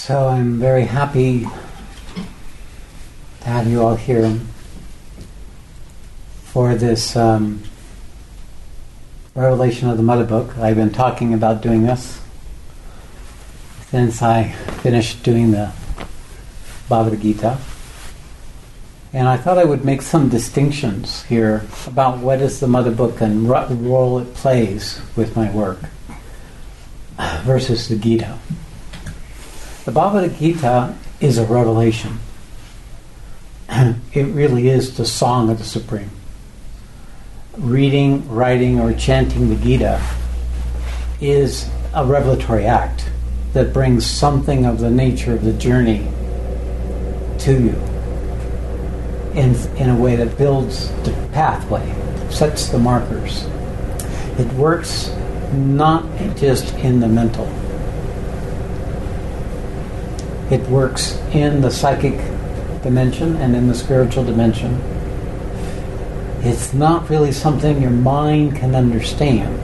So I'm very happy to have you all here for this revelation of the Mother Book. I've been talking about doing this since I finished doing the Bhagavad Gita. And I thought I would make some distinctions here about what is the Mother Book and what role it plays with my work versus the Gita. The Bhagavad Gita is a revelation. It really is the song of the Supreme. Reading, writing, or chanting the Gita is a revelatory act that brings something of the nature of the journey to you in a way that builds the pathway, sets the markers. It works not just in the mental. It works in the psychic dimension and in the spiritual dimension. It's not really something your mind can understand.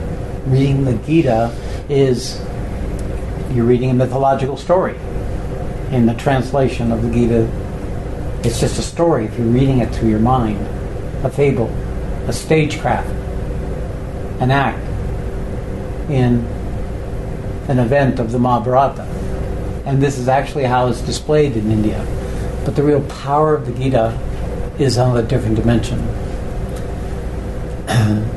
Reading the Gita is, you're reading a mythological story. In the translation of the Gita, it's just a story if you're reading it through your mind. A fable, a stagecraft, an act in an event of the Mahabharata. And this is actually how it's displayed in India. But the real power of the Gita is on a different dimension.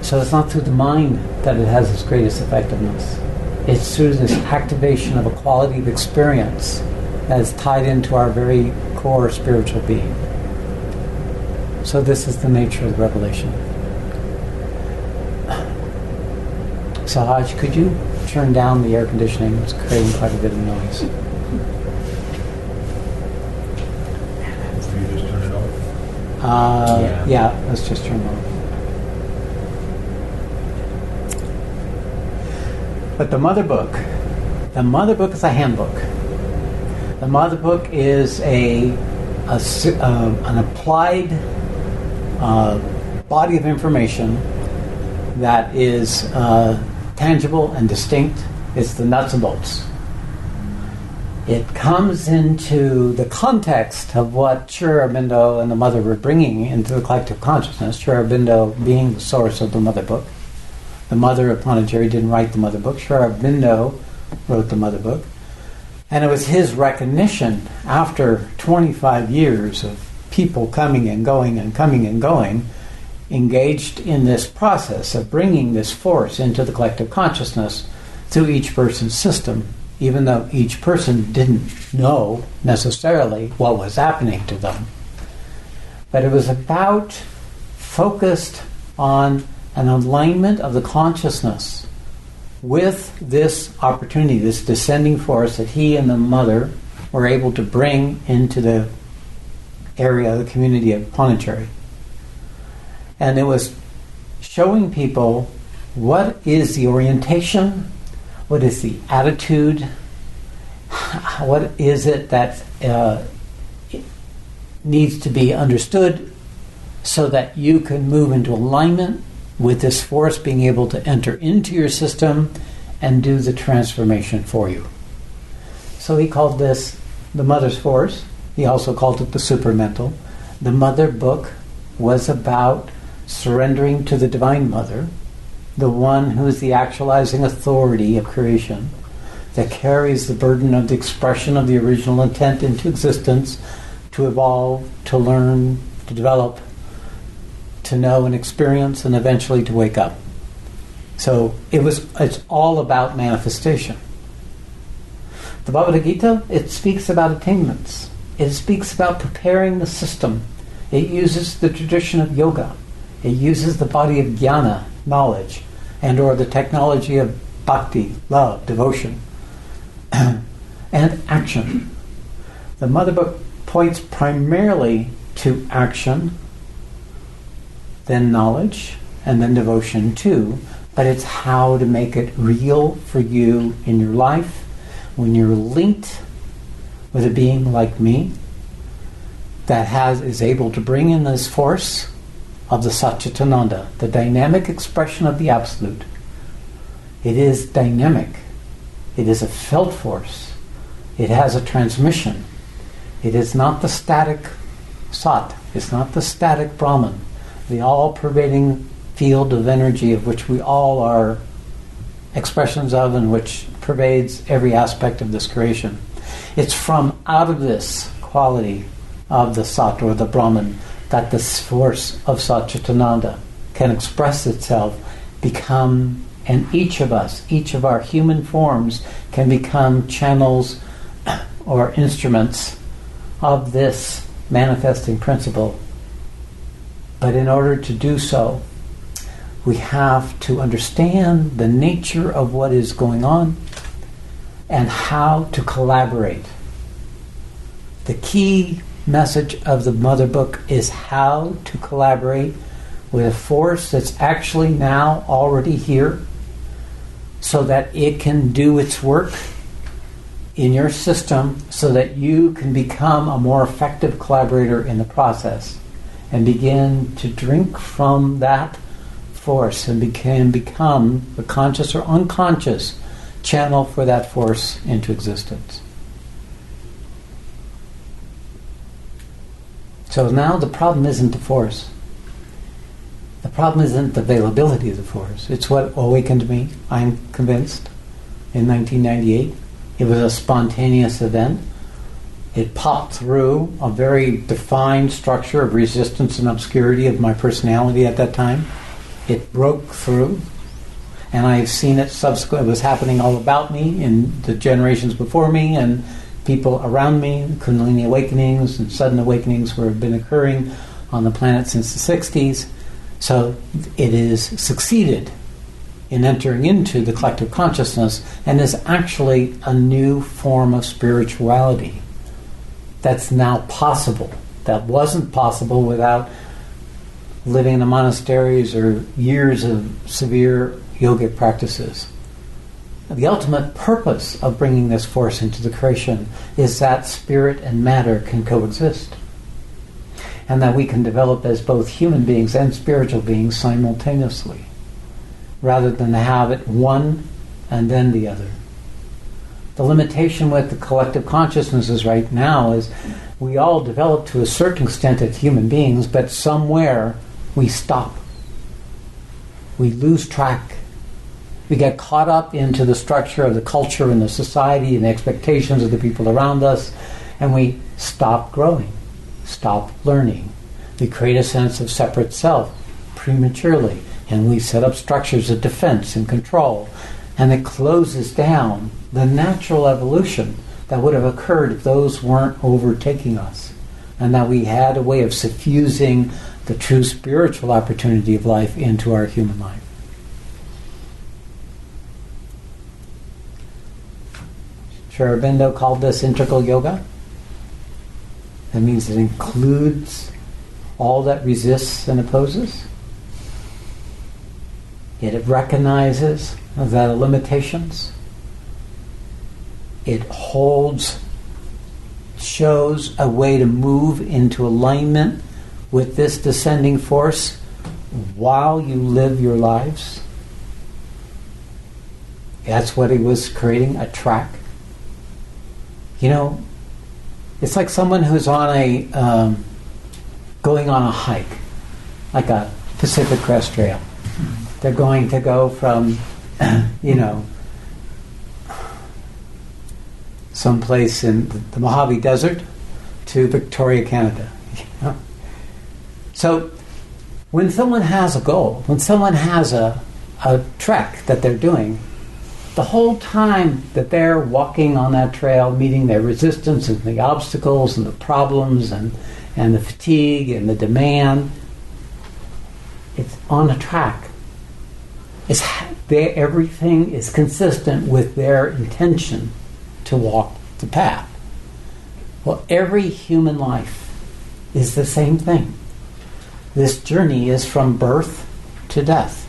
So it's not through the mind that it has its greatest effectiveness. It's through this activation of a quality of experience that is tied into our very core spiritual being. So this is the nature of the revelation. Sahaj, could you turn down the air conditioning? It's creating quite a bit of noise. You just turn it off? Yeah, let's just turn it off. But the Mother Book is a handbook. The Mother Book is an applied body of information that is tangible and distinct. It's the nuts and bolts. It comes into the context of what Sri Aurobindo and the Mother were bringing into the collective consciousness, Sri Aurobindo being the source of the Mother Book. The Mother of Pondicherry didn't write the Mother Book. Sri Aurobindo wrote the Mother Book. And it was his recognition after 25 years of people coming and going and coming and going, engaged in this process of bringing this force into the collective consciousness through each person's system, even though each person didn't know necessarily what was happening to them. But it was about focused on an alignment of the consciousness with this opportunity, this descending force that he and the Mother were able to bring into the area, the community of Pondicherry. And it was showing people what is the orientation, what is the attitude, what is it that it needs to be understood so that you can move into alignment with this force being able to enter into your system and do the transformation for you. So he called this the Mother's Force. He also called it the Supermental. The Mother Book was about surrendering to the Divine Mother, the one who is the actualizing authority of creation, that carries the burden of the expression of the original intent into existence, to evolve, to learn, to develop, to know and experience, and eventually to wake up. So it's all about manifestation. The Bhagavad Gita, it speaks about attainments. It speaks about preparing the system. It uses the tradition of yoga. It uses the body of jnana, knowledge, and or the technology of bhakti, love, devotion, and action. The Mother Book points primarily to action, then knowledge, and then devotion too, but it's how to make it real for you in your life when you're linked with a being like me that is able to bring in this force of the Satchitananda, the dynamic expression of the Absolute. It is dynamic. It is a felt force. It has a transmission. It is not the static Sat. It's not the static Brahman, the all-pervading field of energy of which we all are expressions of and which pervades every aspect of this creation. It's from out of this quality of the Sat or the Brahman that the force of Satchitananda can express itself, become, and each of us, each of our human forms can become channels or instruments of this manifesting principle. But in order to do so, we have to understand the nature of what is going on and how to collaborate. The key message of the Mother Book is how to collaborate with a force that's actually now already here so that it can do its work in your system so that you can become a more effective collaborator in the process and begin to drink from that force and can become the conscious or unconscious channel for that force into existence. So now the problem isn't the force. The problem isn't the availability of the force. It's what awakened me, I'm convinced, in 1998. It was a spontaneous event. It popped through a very defined structure of resistance and obscurity of my personality at that time. It broke through, and I've seen it subsequently. It was happening all about me in the generations before me and people around me. Kundalini awakenings and sudden awakenings have been occurring on the planet since the 60s. So it is succeeded in entering into the collective consciousness and is actually a new form of spirituality that's now possible. That wasn't possible without living in the monasteries or years of severe yogic practices. The ultimate purpose of bringing this force into the creation is that spirit and matter can coexist, and that we can develop as both human beings and spiritual beings simultaneously, rather than have it one and then the other. The limitation with the collective consciousnesses right now is we all develop to a certain extent as human beings, but somewhere we stop. We lose track. We get caught up into the structure of the culture and the society and the expectations of the people around us, and we stop growing, stop learning. We create a sense of separate self prematurely, and we set up structures of defense and control, and it closes down the natural evolution that would have occurred if those weren't overtaking us, and that we had a way of suffusing the true spiritual opportunity of life into our human life. Sri Aurobindo called this integral yoga. That means it includes all that resists and opposes. It recognizes the limitations. It shows a way to move into alignment with this descending force while you live your lives. That's what he was creating, a track. You know, it's like someone who's on going on a hike, like a Pacific Crest Trail. They're going to go from, someplace in the Mojave Desert to Victoria, Canada. So when someone has a goal, when someone has a trek that they're doing, the whole time that they're walking on that trail, meeting their resistance and the obstacles and the problems and the fatigue and the demand, it's on a track. Everything is consistent with their intention to walk the path. Well, every human life is the same thing. This journey is from birth to death.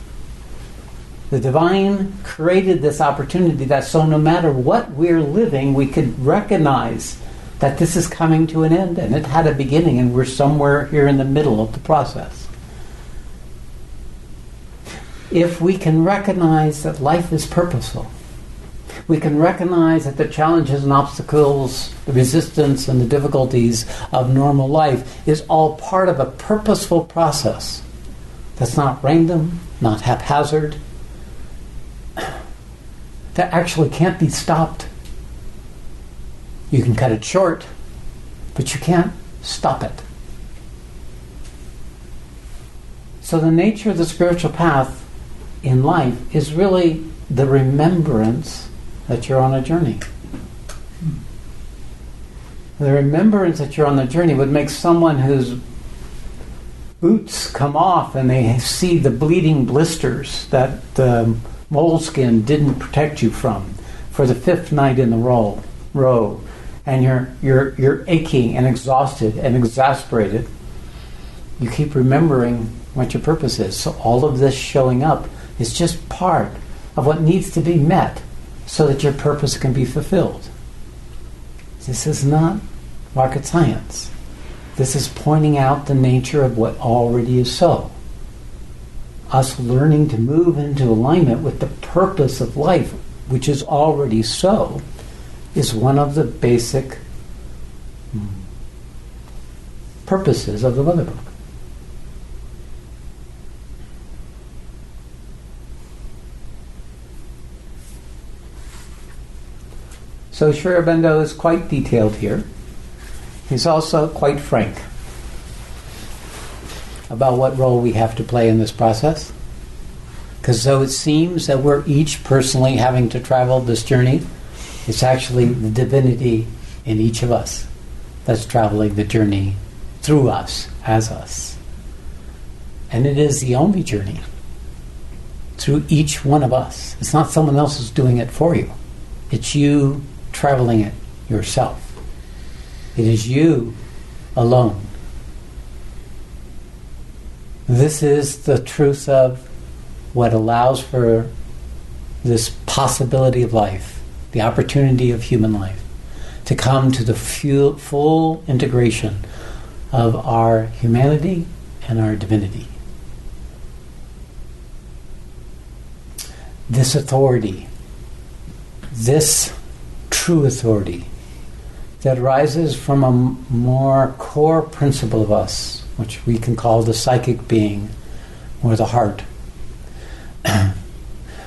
The divine created this opportunity that so no matter what we're living, we could recognize that this is coming to an end, and it had a beginning, and we're somewhere here in the middle of the process. If we can recognize that life is purposeful, We can recognize that the challenges and obstacles, the resistance and the difficulties of normal life is all part of a purposeful process that's not random, not haphazard, that actually can't be stopped. You can cut it short, but you can't stop it. So the nature of the spiritual path in life is really the remembrance that you're on a journey. The remembrance that you're on the journey would make someone whose boots come off and they see the bleeding blisters that the moleskin didn't protect you from for the fifth night in the row, and you're aching and exhausted and exasperated. You keep remembering what your purpose is. So all of this showing up is just part of what needs to be met so that your purpose can be fulfilled. This is not rocket science. This is pointing out the nature of what already is so. Us learning to move into alignment with the purpose of life, which is already so, is one of the basic purposes of the Mother Book. So Sri Aurobindo is quite detailed here. He's also quite frank about what role we have to play in this process. Because though it seems that we're each personally having to travel this journey, it's actually the divinity in each of us that's traveling the journey through us, as us. And it is the only journey through each one of us. It's not someone else who's doing it for you. It's you traveling it yourself. It is you alone. This is the truth of what allows for this possibility of life, the opportunity of human life, to come to the full integration of our humanity and our divinity. This authority, this true authority that arises from a more core principle of us, which we can call the psychic being or the heart.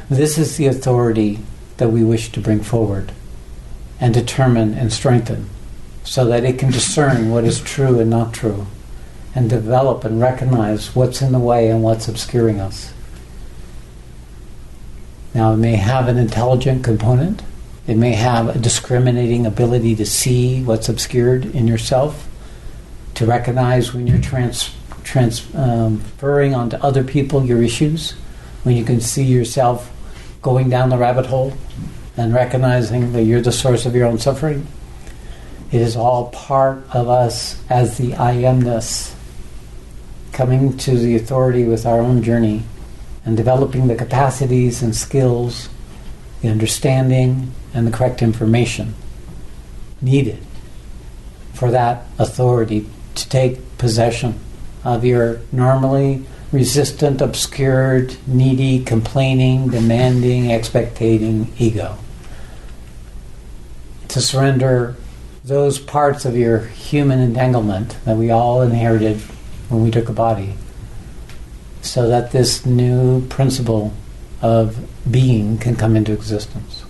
This is the authority that we wish to bring forward and determine and strengthen so that it can discern what is true and not true and develop and recognize what's in the way and what's obscuring us. Now, it may have an intelligent component. It may have a discriminating ability to see what's obscured in yourself, to recognize when you're transferring onto other people your issues, when you can see yourself going down the rabbit hole and recognizing that you're the source of your own suffering. It is all part of us as the I amness, coming to the authority with our own journey and developing the capacities and skills, the understanding and the correct information needed for that authority to take possession of your normally resistant, obscured, needy, complaining, demanding, expectating ego. To surrender those parts of your human entanglement that we all inherited when we took a body, so that this new principle of being can come into existence.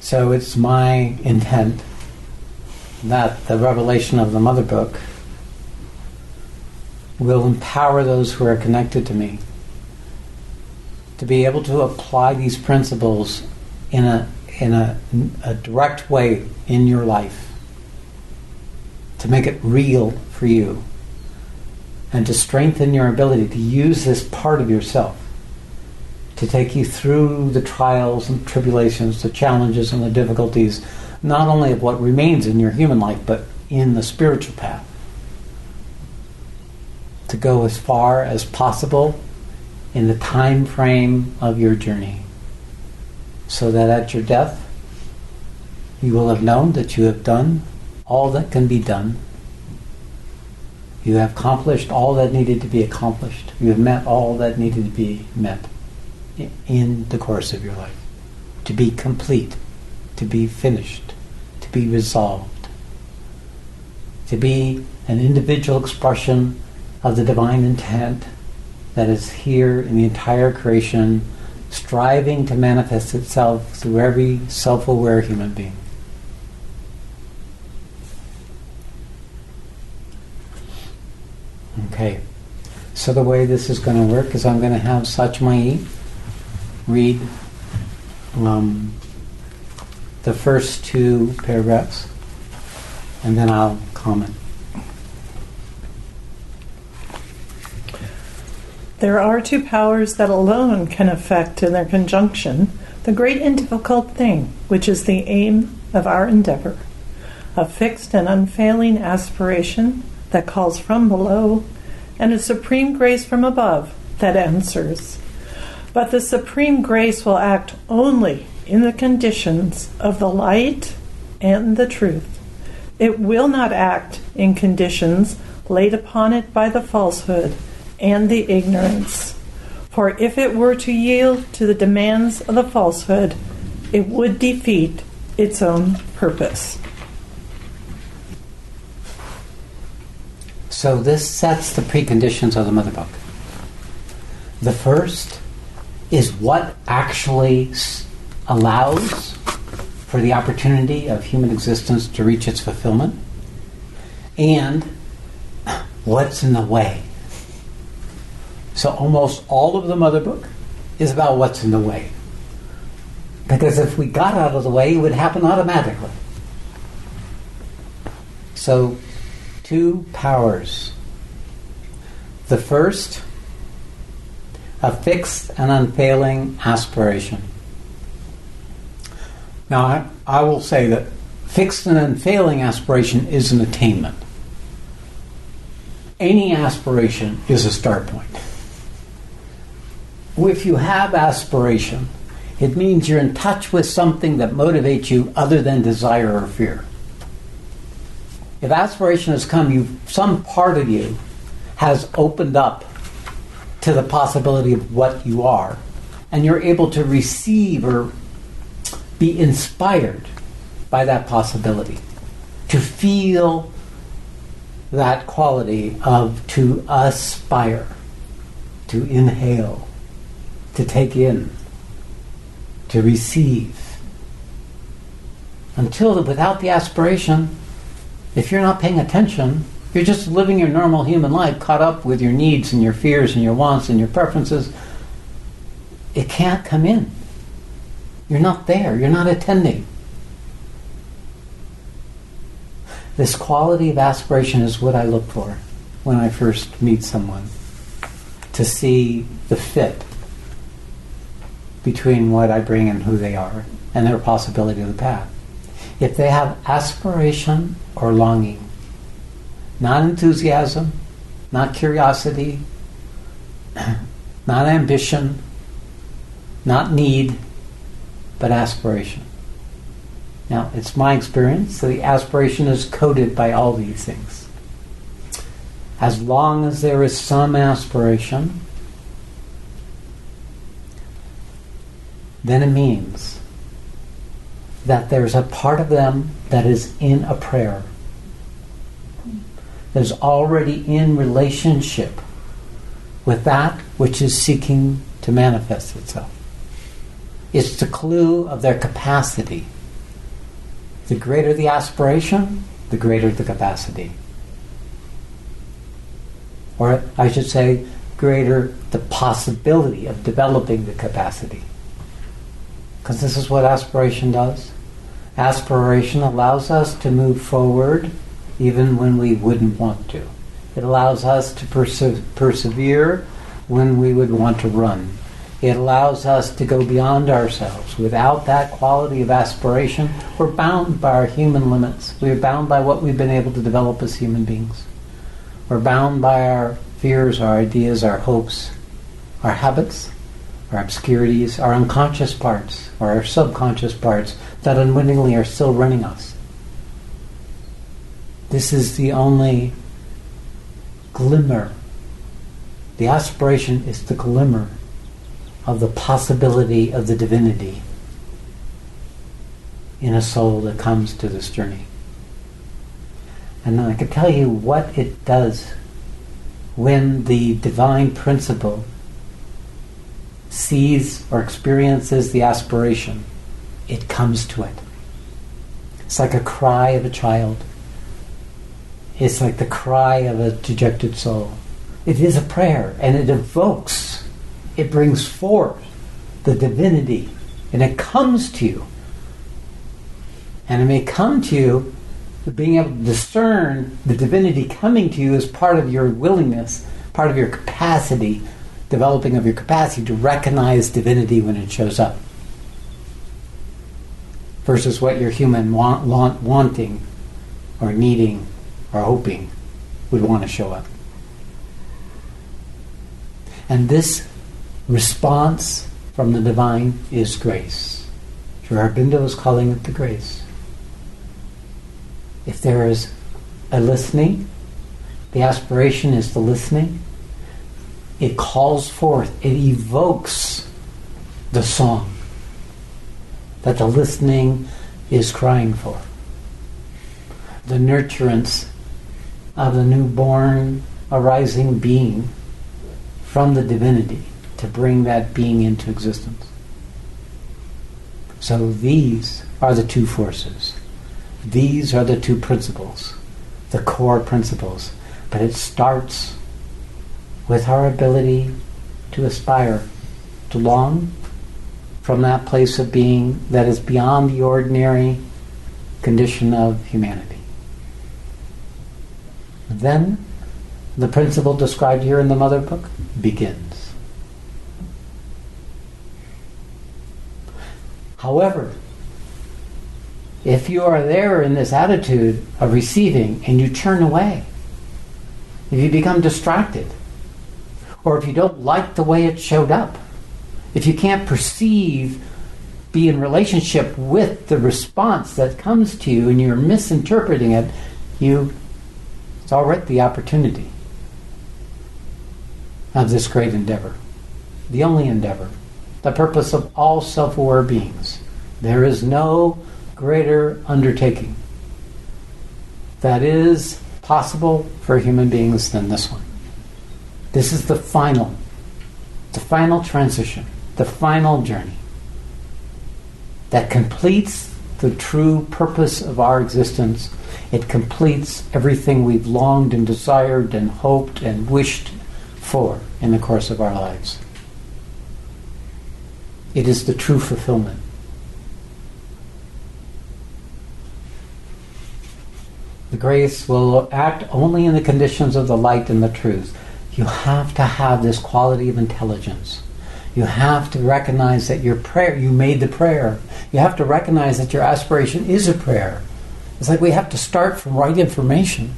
So it's my intent that the revelation of the Mother Book will empower those who are connected to me to be able to apply these principles in a direct way in your life, to make it real for you, and to strengthen your ability to use this part of yourself to take you through the trials and tribulations, the challenges and the difficulties, not only of what remains in your human life, but in the spiritual path. To go as far as possible in the time frame of your journey, so that at your death you will have known that you have done all that can be done. You have accomplished all that needed to be accomplished. You have met all that needed to be met. in the course of your life. To be complete, to be finished, to be resolved, to be an individual expression of the divine intent that is here in the entire creation, striving to manifest itself through every self-aware human being. Okay, so the way this is going to work is I'm going to have Satchmayi read the first two paragraphs, and then I'll comment. There are two powers that alone can effect in their conjunction the great and difficult thing, which is the aim of our endeavor, a fixed and unfailing aspiration that calls from below, and a supreme grace from above that answers. But the supreme grace will act only in the conditions of the light and the truth. It will not act in conditions laid upon it by the falsehood and the ignorance. For if it were to yield to the demands of the falsehood, it would defeat its own purpose. So this sets the preconditions of the Mother Book. The first is what actually allows for the opportunity of human existence to reach its fulfillment, and what's in the way. So almost all of the Mother Book is about what's in the way. Because if we got out of the way, it would happen automatically. So, two powers. The first, a fixed and unfailing aspiration. Now, I will say that fixed and unfailing aspiration is an attainment. Any aspiration is a start point. If you have aspiration, it means you're in touch with something that motivates you other than desire or fear. If aspiration has come, some part of you has opened up to the possibility of what you are, and you're able to receive or be inspired by that possibility, to feel that quality of to aspire, to inhale, to take in, to receive. Without the aspiration, if you're not paying attention, you're just living your normal human life, caught up with your needs and your fears and your wants and your preferences. It can't come in. You're not there. You're not attending. This quality of aspiration is what I look for when I first meet someone, to see the fit between what I bring and who they are and their possibility of the path. If they have aspiration or longing, not enthusiasm, not curiosity, not ambition, not need, but aspiration. Now, it's my experience that the aspiration is coded by all these things. As long as there is some aspiration, then it means that there's a part of them that is in a prayer, that is already in relationship with that which is seeking to manifest itself. It's the clue of their capacity. The greater the aspiration, the greater the capacity. Or I should say, greater the possibility of developing the capacity. Because this is what aspiration does. Aspiration allows us to move forward even when we wouldn't want to. It allows us to persevere when we would want to run. It allows us to go beyond ourselves. Without that quality of aspiration, we're bound by our human limits. We're bound by what we've been able to develop as human beings. We're bound by our fears, our ideas, our hopes, our habits, our obscurities, our unconscious parts, or our subconscious parts that unwittingly are still running us. This is the only glimmer. The aspiration is the glimmer of the possibility of the divinity in a soul that comes to this journey. And I can tell you what it does when the divine principle sees or experiences the aspiration. It comes to it. It's like a cry of a child. It's like the cry of a dejected soul. It is a prayer, and it evokes, it brings forth the divinity, and it comes to you. And it may come to you, being able to discern the divinity coming to you as part of your willingness, part of your capacity, developing of your capacity to recognize divinity when it shows up, versus what your human wanting or needing or hoping would want to show up. And this response from the divine is grace. Sri Aurobindo is calling it the grace. If there is a listening, the aspiration is the listening. It calls forth, it evokes the song that the listening is crying for. The nurturance of the newborn arising being from the divinity to bring that being into existence. So these are the two forces. These are the two principles, the core principles. But it starts with our ability to aspire, to long from that place of being that is beyond the ordinary condition of humanity. Then the principle described here in the Mother Book begins. However, if you are there in this attitude of receiving and you turn away, if you become distracted, or if you don't like the way it showed up, if you can't perceive, be in relationship with the response that comes to you and you're misinterpreting it, it's already the opportunity of this great endeavor, the only endeavor, the purpose of all self-aware beings. There is no greater undertaking that is possible for human beings than this one. This is the final transition, the final journey that completes the true purpose of our existence. It completes everything we've longed and desired and hoped and wished for in the course of our lives. It is the true fulfillment. The grace will act only in the conditions of the light and the truth. You have to have this quality of intelligence. You have to recognize that your prayer, you made the prayer. You have to recognize that your aspiration is a prayer. It's like we have to start from right information.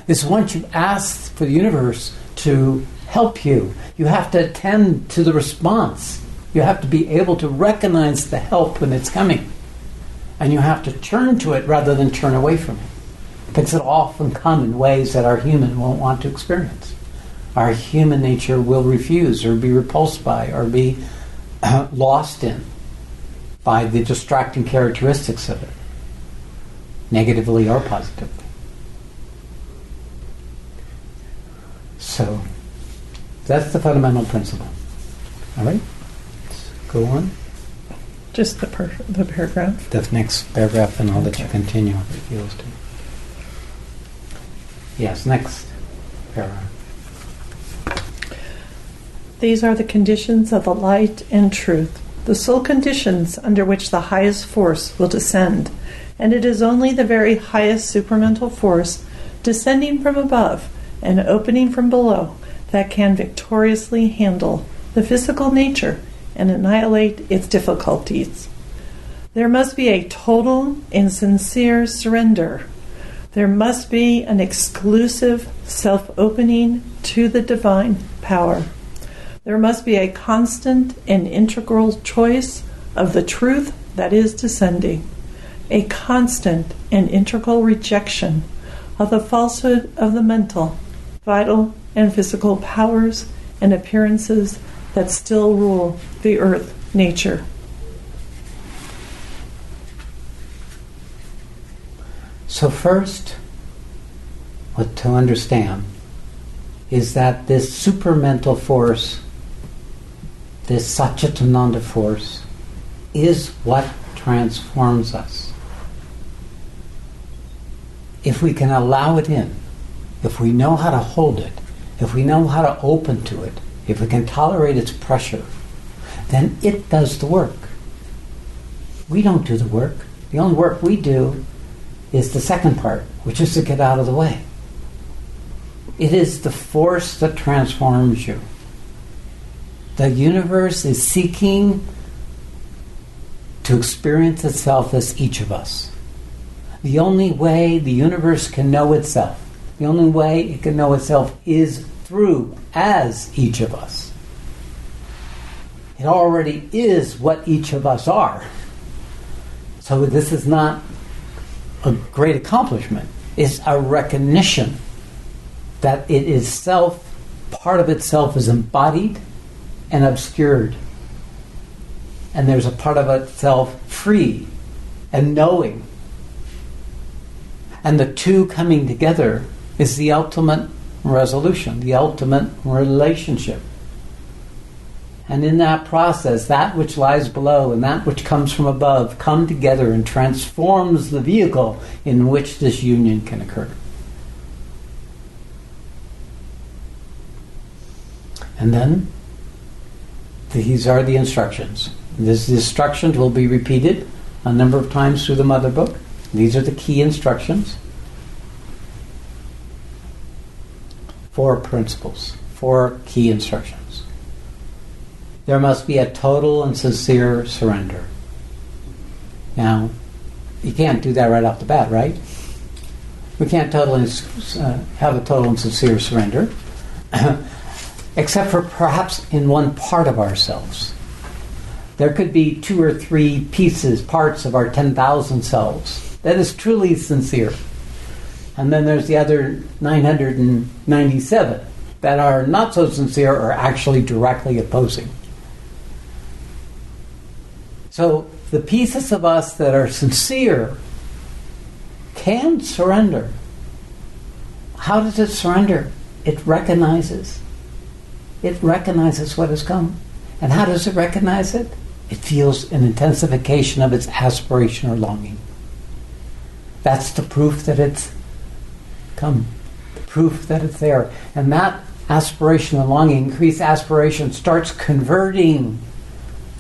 It's once you've asked for the universe to help you, you have to attend to the response. You have to be able to recognize the help when it's coming. And you have to turn to it rather than turn away from it. Because it'll often come in ways that our human won't want to experience. Our human nature will refuse or be repulsed by or be lost in by the distracting characteristics of it, negatively or positively. So, that's the fundamental principle. All right? Let's go on. Just the paragraph? The next paragraph, and I'll let you continue if it feels to. Yes, next paragraph. These are the conditions of the light and truth, the sole conditions under which the highest force will descend, and it is only the very highest supramental force descending from above and opening from below that can victoriously handle the physical nature and annihilate its difficulties. There must be a total and sincere surrender. There must be an exclusive self-opening to the divine power. There must be a constant and integral choice of the truth that is descending, a constant and integral rejection of the falsehood of the mental, vital, and physical powers and appearances that still rule the earth, nature. So first, what to understand is that this supermental force, this Satchitananda force, is what transforms us. If we can allow it in, if we know how to hold it, if we know how to open to it, if we can tolerate its pressure, then it does the work. We don't do the work. The only work we do is the second part, which is to get out of the way. It is the force that transforms you. The universe is seeking to experience itself as each of us. The only way the universe can know itself, the only way it can know itself is through as each of us. It already is what each of us are. So this is not a great accomplishment. It's a recognition that it is self, part of itself is embodied and obscured. And there's a part of itself free and knowing. And the two coming together is the ultimate resolution, the ultimate relationship. And in that process, that which lies below and that which comes from above come together and transforms the vehicle in which this union can occur. And then, these are the instructions. The instructions will be repeated a number of times through the Mother Book. These are the key instructions. 4 principles, 4 key instructions. There must be a total and sincere surrender. Now, you can't do that right off the bat, right? We can't totally have a total and sincere surrender, except for perhaps in one part of ourselves. There could be 2 or 3 pieces, parts of our 10,000 selves that is truly sincere. And then there's the other 997 that are not so sincere or actually directly opposing. So the pieces of us that are sincere can surrender. How does it surrender? It recognizes. It recognizes what has come. And how does it recognize it? It feels an intensification of its aspiration or longing. That's the proof that it's come. The proof that it's there. And that aspiration and longing, increased aspiration, starts converting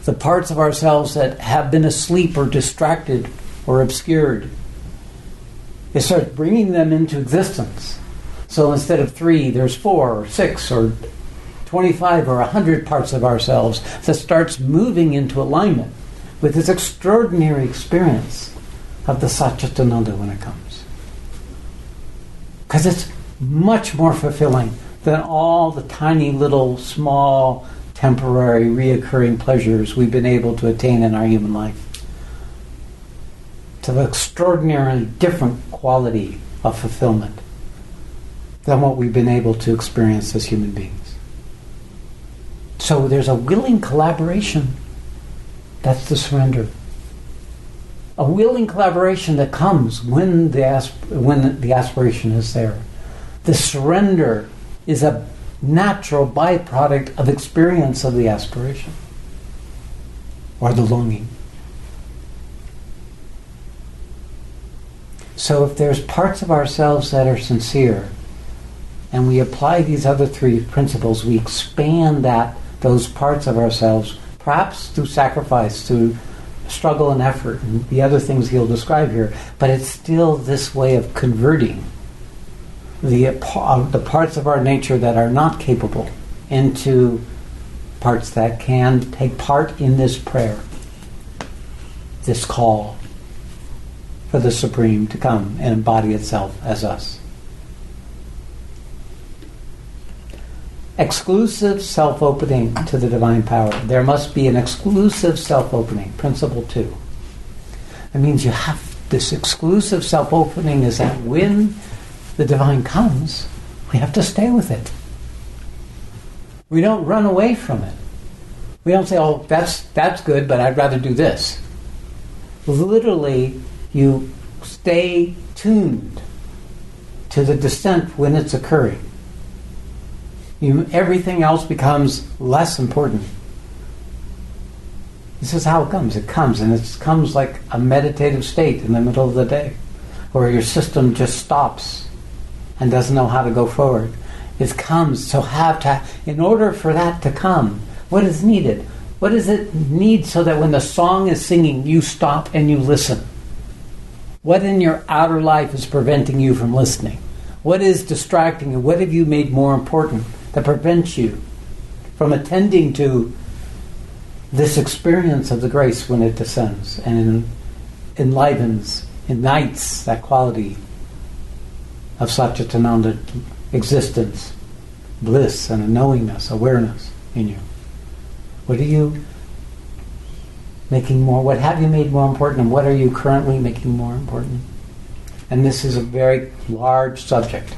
the parts of ourselves that have been asleep or distracted or obscured. It starts bringing them into existence. So instead of 3, there's 4 or 6 or 25 or 100 parts of ourselves that starts moving into alignment with this extraordinary experience of the Satchitananda when it comes. Because it's much more fulfilling than all the tiny little small temporary reoccurring pleasures we've been able to attain in our human life. It's an extraordinarily different quality of fulfillment than what we've been able to experience as human beings. So there's a willing collaboration. That's the surrender. A willing collaboration that comes when the aspiration is there. The surrender is a natural byproduct of experience of the aspiration or the longing. So if there's parts of ourselves that are sincere and we apply these other 3 principles, we expand those parts of ourselves, perhaps through sacrifice, through struggle and effort, and the other things he'll describe here, but it's still this way of converting the parts of our nature that are not capable into parts that can take part in this prayer, this call for the Supreme to come and embody itself as us. Exclusive self-opening to the divine power. There must be an exclusive self-opening, principle 2. That means you have this exclusive self-opening is that when the divine comes, we have to stay with it. We don't run away from it. We don't say, oh, that's good, but I'd rather do this. Literally, you stay tuned to the descent when it's occurring. Everything else becomes less important. This is how it comes. It comes, and it comes like a meditative state in the middle of the day, where your system just stops and doesn't know how to go forward. It comes. So in order for that to come, what is needed? What does it need so that when the song is singing, you stop and you listen? What in your outer life is preventing you from listening? What is distracting you? What have you made more important that prevents you from attending to this experience of the grace when it descends and enlivens, ignites that quality of Satchitananda existence, bliss and a knowingness, awareness in you? What are you making more? What have you made more important, and what are you currently making more important? And this is a very large subject.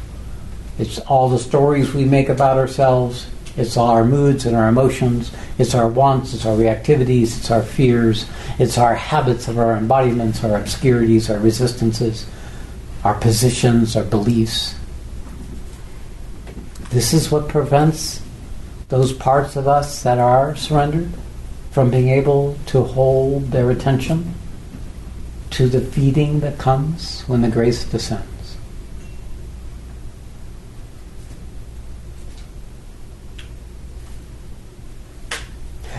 It's all the stories we make about ourselves. It's all our moods and our emotions. It's our wants. It's our reactivities. It's our fears. It's our habits of our embodiments, our obscurities, our resistances, our positions, our beliefs. This is what prevents those parts of us that are surrendered from being able to hold their attention to the feeding that comes when the grace descends.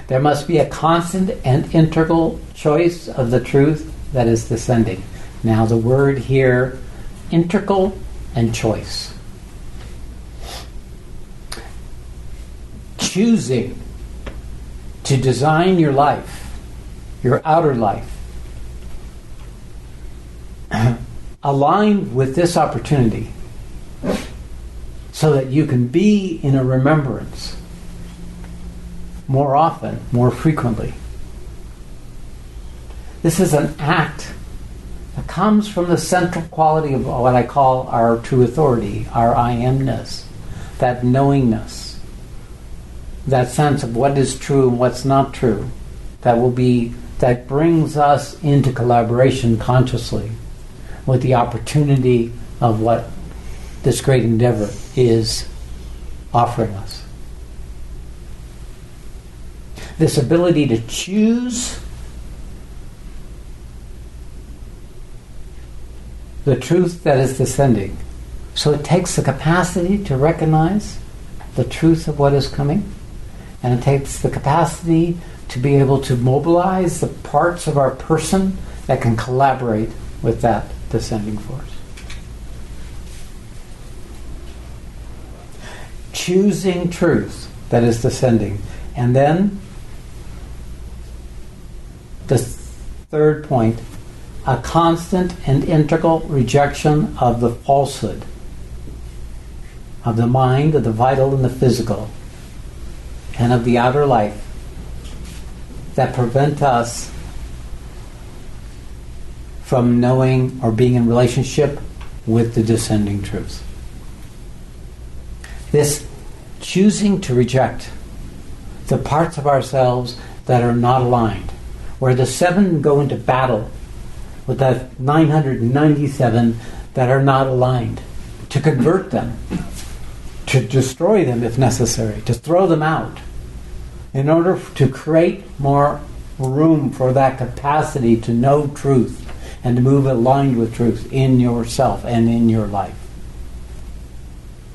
There must be a constant and integral choice of the truth that is descending. Now the word here, integral and choice. Choosing to design your life, your outer life, aligned with this opportunity so that you can be in a remembrance more often, more frequently. This is an act that comes from the central quality of what I call our true authority, our I amness, that knowingness, that sense of what is true and what's not true, that brings us into collaboration consciously with the opportunity of what this great endeavor is offering us. This ability to choose the truth that is descending. So it takes the capacity to recognize the truth of what is coming, and it takes the capacity to be able to mobilize the parts of our person that can collaborate with that descending force. Choosing truth that is descending. And then the third point, a constant and integral rejection of the falsehood of the mind, of the vital and the physical, and of the outer life that prevent us from knowing or being in relationship with the descending truth. This choosing to reject the parts of ourselves that are not aligned, where the 7 go into battle with the 997 that are not aligned, to convert them, to destroy them if necessary, to throw them out, in order to create more room for that capacity to know truth and to move aligned with truth in yourself and in your life.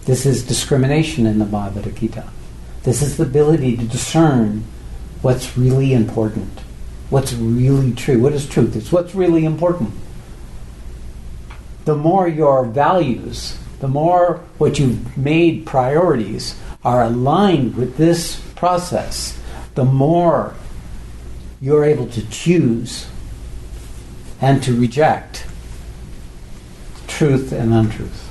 This is discrimination in the Bhagavad Gita. This is the ability to discern what's really important, what's really true. What is truth? It's what's really important. The more your values, the more what you've made priorities are aligned with this process, the more you're able to choose and to reject truth and untruth.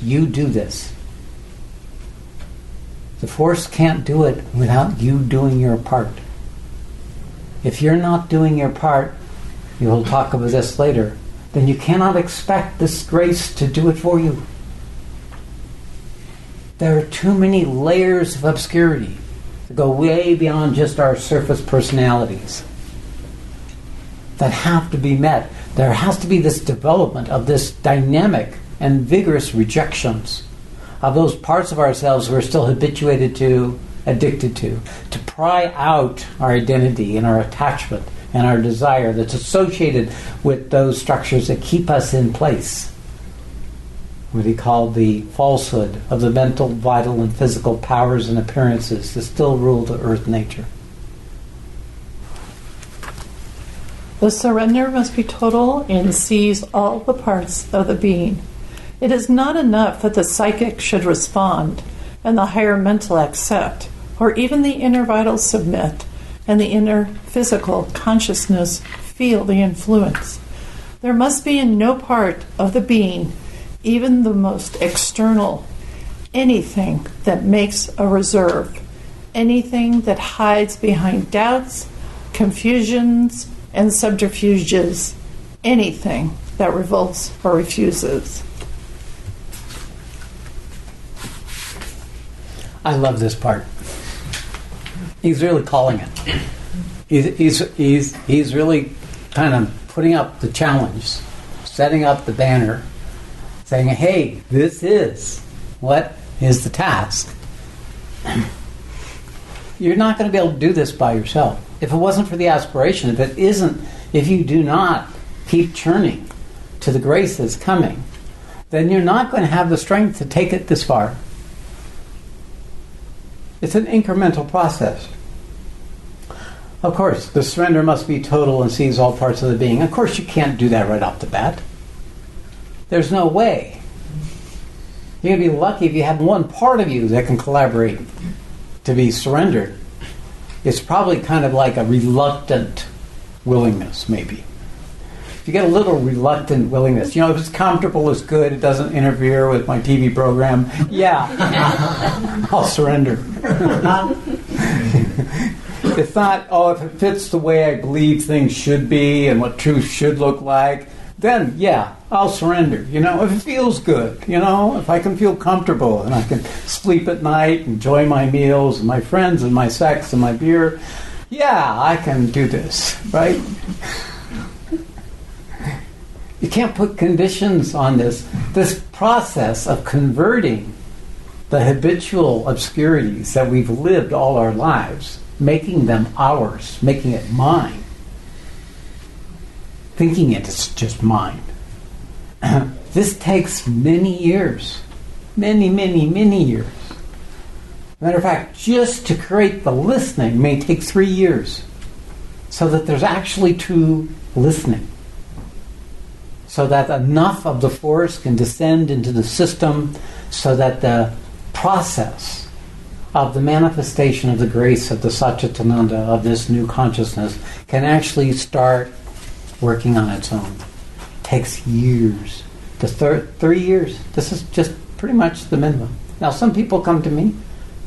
You do this. The force can't do it without you doing your part. If you're not doing your part, you will talk about this later, then you cannot expect this grace to do it for you. There are too many layers of obscurity that go way beyond just our surface personalities that have to be met. There has to be this development of this dynamic and vigorous rejections of those parts of ourselves we're still habituated to, addicted to pry out our identity and our attachment and our desire that's associated with those structures that keep us in place. What he called the falsehood of the mental, vital, and physical powers and appearances that still rule the earth nature. The surrender must be total and seize all the parts of the being. It is not enough that the psychic should respond and the higher mental accept, or even the inner vital submit and the inner physical consciousness feel the influence. There must be in no part of the being, even the most external, anything that makes a reserve, anything that hides behind doubts, confusions, and subterfuges, anything that revolts or refuses. I love this part. He's really calling it. He's really kind of putting up the challenge, setting up the banner, saying, hey, this is what is the task. You're not going to be able to do this by yourself. If it wasn't for the aspiration, if you do not keep churning to the grace that's coming, then you're not going to have the strength to take it this far. It's an incremental process. Of course, the surrender must be total and seize all parts of the being. Of course, you can't do that right off the bat. There's no way. You're going to be lucky if you have one part of you that can collaborate to be surrendered. It's probably kind of like a reluctant willingness, maybe. If you get a little reluctant willingness, if it's comfortable, it's good, it doesn't interfere with my TV program, yeah, I'll surrender. It's not, if it fits the way I believe things should be and what truth should look like, then, yeah, I'll surrender. If it feels good, if I can feel comfortable and I can sleep at night, enjoy my meals and my friends and my sex and my beer, yeah, I can do this, right? You can't put conditions on this. This process of converting the habitual obscurities that we've lived all our lives, making them ours, making it mine, thinking it's just mine. This takes many years. Many, many, many years. Matter of fact, just to create the listening may take 3 years, so that there's actually true listening, so that enough of the force can descend into the system, so that the process of the manifestation of the grace of the Satchitananda, of this new consciousness, can actually start working on its own. It takes years. 3 years. This is just pretty much the minimum. Now, some people come to me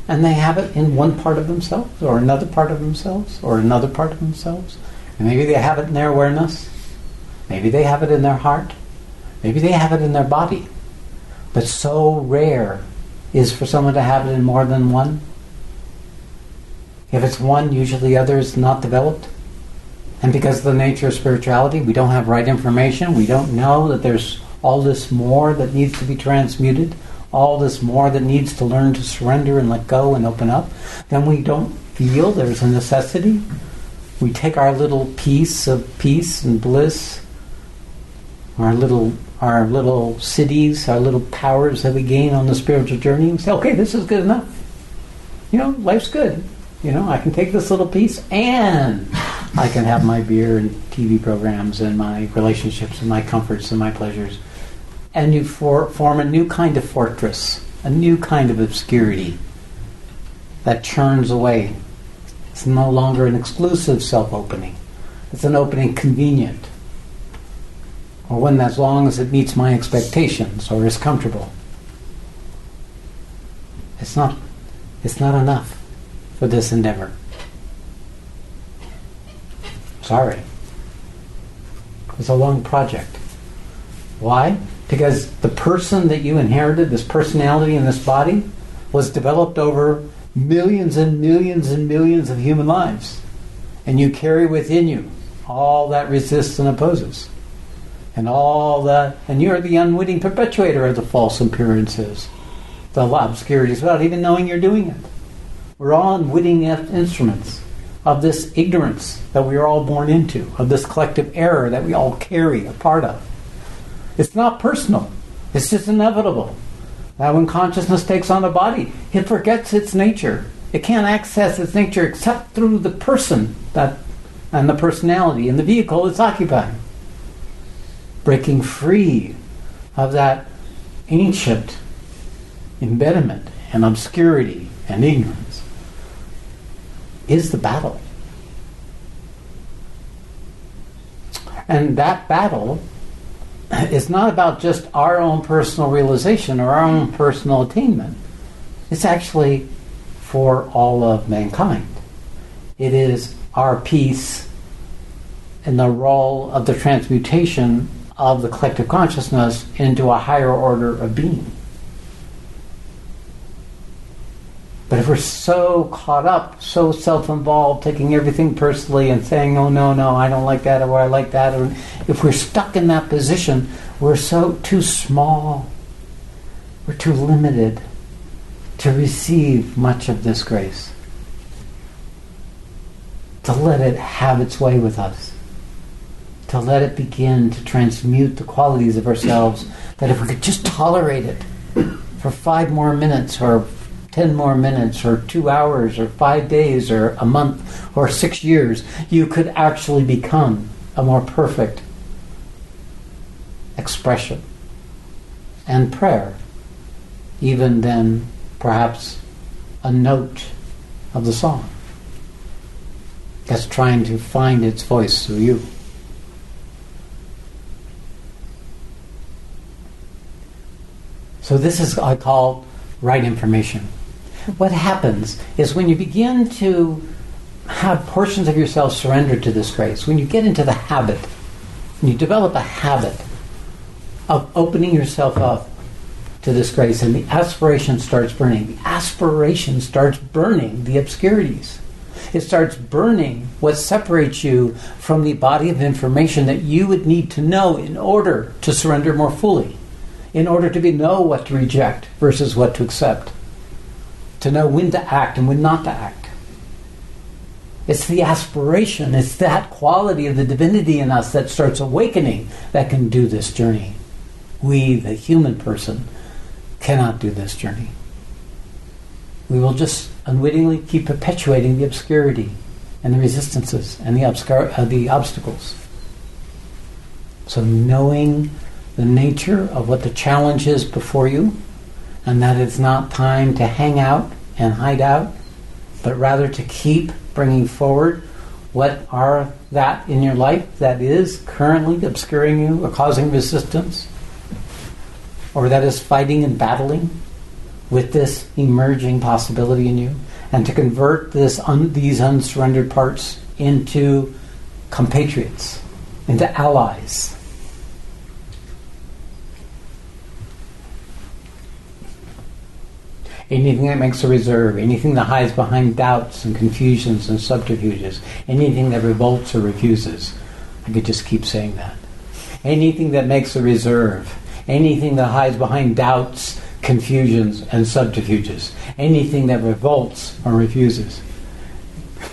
and they have it in one part of themselves, or another part of themselves, or another part of themselves. And maybe they have it in their awareness. Maybe they have it in their heart. Maybe they have it in their body. But so rare is for someone to have it in more than one. If it's one, usually the other is not developed. And because of the nature of spirituality, we don't have right information. We don't know that there's all this more that needs to be transmuted, all this more that needs to learn to surrender and let go and open up. Then we don't feel there's a necessity. We take our little piece of peace and bliss, our little cities, our little powers that we gain on the spiritual journey, and say, okay, this is good enough. Life's good. I can take this little piece and I can have my beer and TV programs and my relationships and my comforts and my pleasures. And you form a new kind of fortress, a new kind of obscurity that churns away. It's no longer an exclusive self-opening. It's an opening convenient, or one as long as it meets my expectations or is comfortable. It's not enough for this endeavor. Sorry. It's a long project. Why? Because the person that you inherited, this personality in this body, was developed over millions and millions and millions of human lives. And you carry within you all that resists and opposes. And you're the unwitting perpetuator of the false appearances, the obscurities, without even knowing you're doing it. We're all unwitting instruments of this ignorance that we are all born into, of this collective error that we all carry a part of. It's not personal. It's just inevitable. That when consciousness takes on a body, it forgets its nature. It can't access its nature except through the person and the personality and the vehicle it's occupying. Breaking free of that ancient embedment and obscurity and ignorance is the battle. And that battle is not about just our own personal realization or our own personal attainment. It's actually for all of mankind. It is our piece in the role of the transmutation of the collective consciousness into a higher order of being. But if we're so caught up, so self-involved, taking everything personally and saying, oh, no, I don't like that, or I like that, or if we're stuck in that position, we're so too small, we're too limited to receive much of this grace, to let it have its way with us, to let it begin to transmute the qualities of ourselves, that if we could just tolerate it for 5 more minutes, or 10 more minutes, or 2 hours, or 5 days, or a month, or 6 years, you could actually become a more perfect expression and prayer, even than perhaps a note of the song that's trying to find its voice through you. So this is, I call, right information. What happens is when you begin to have portions of yourself surrendered to this grace, when you get into the habit, when you develop a habit of opening yourself up to this grace, and the aspiration starts burning. The aspiration starts burning the obscurities. It starts burning what separates you from the body of information that you would need to know in order to surrender more fully, in order to know what to reject versus what to accept, to know when to act and when not to act. It's the aspiration, it's that quality of the divinity in us that starts awakening that can do this journey. We, the human person, cannot do this journey. We will just unwittingly keep perpetuating the obscurity and the resistances and the obstacles. So knowing the nature of what the challenge is before you, and that it's not time to hang out and hide out, but rather to keep bringing forward what are that in your life that is currently obscuring you or causing resistance, or that is fighting and battling with this emerging possibility in you, and to convert these unsurrendered parts into compatriots, into allies. Anything that makes a reserve, anything that hides behind doubts and confusions and subterfuges, anything that revolts or refuses. I could just keep saying that. Anything that makes a reserve, anything that hides behind doubts, confusions, and subterfuges, anything that revolts or refuses.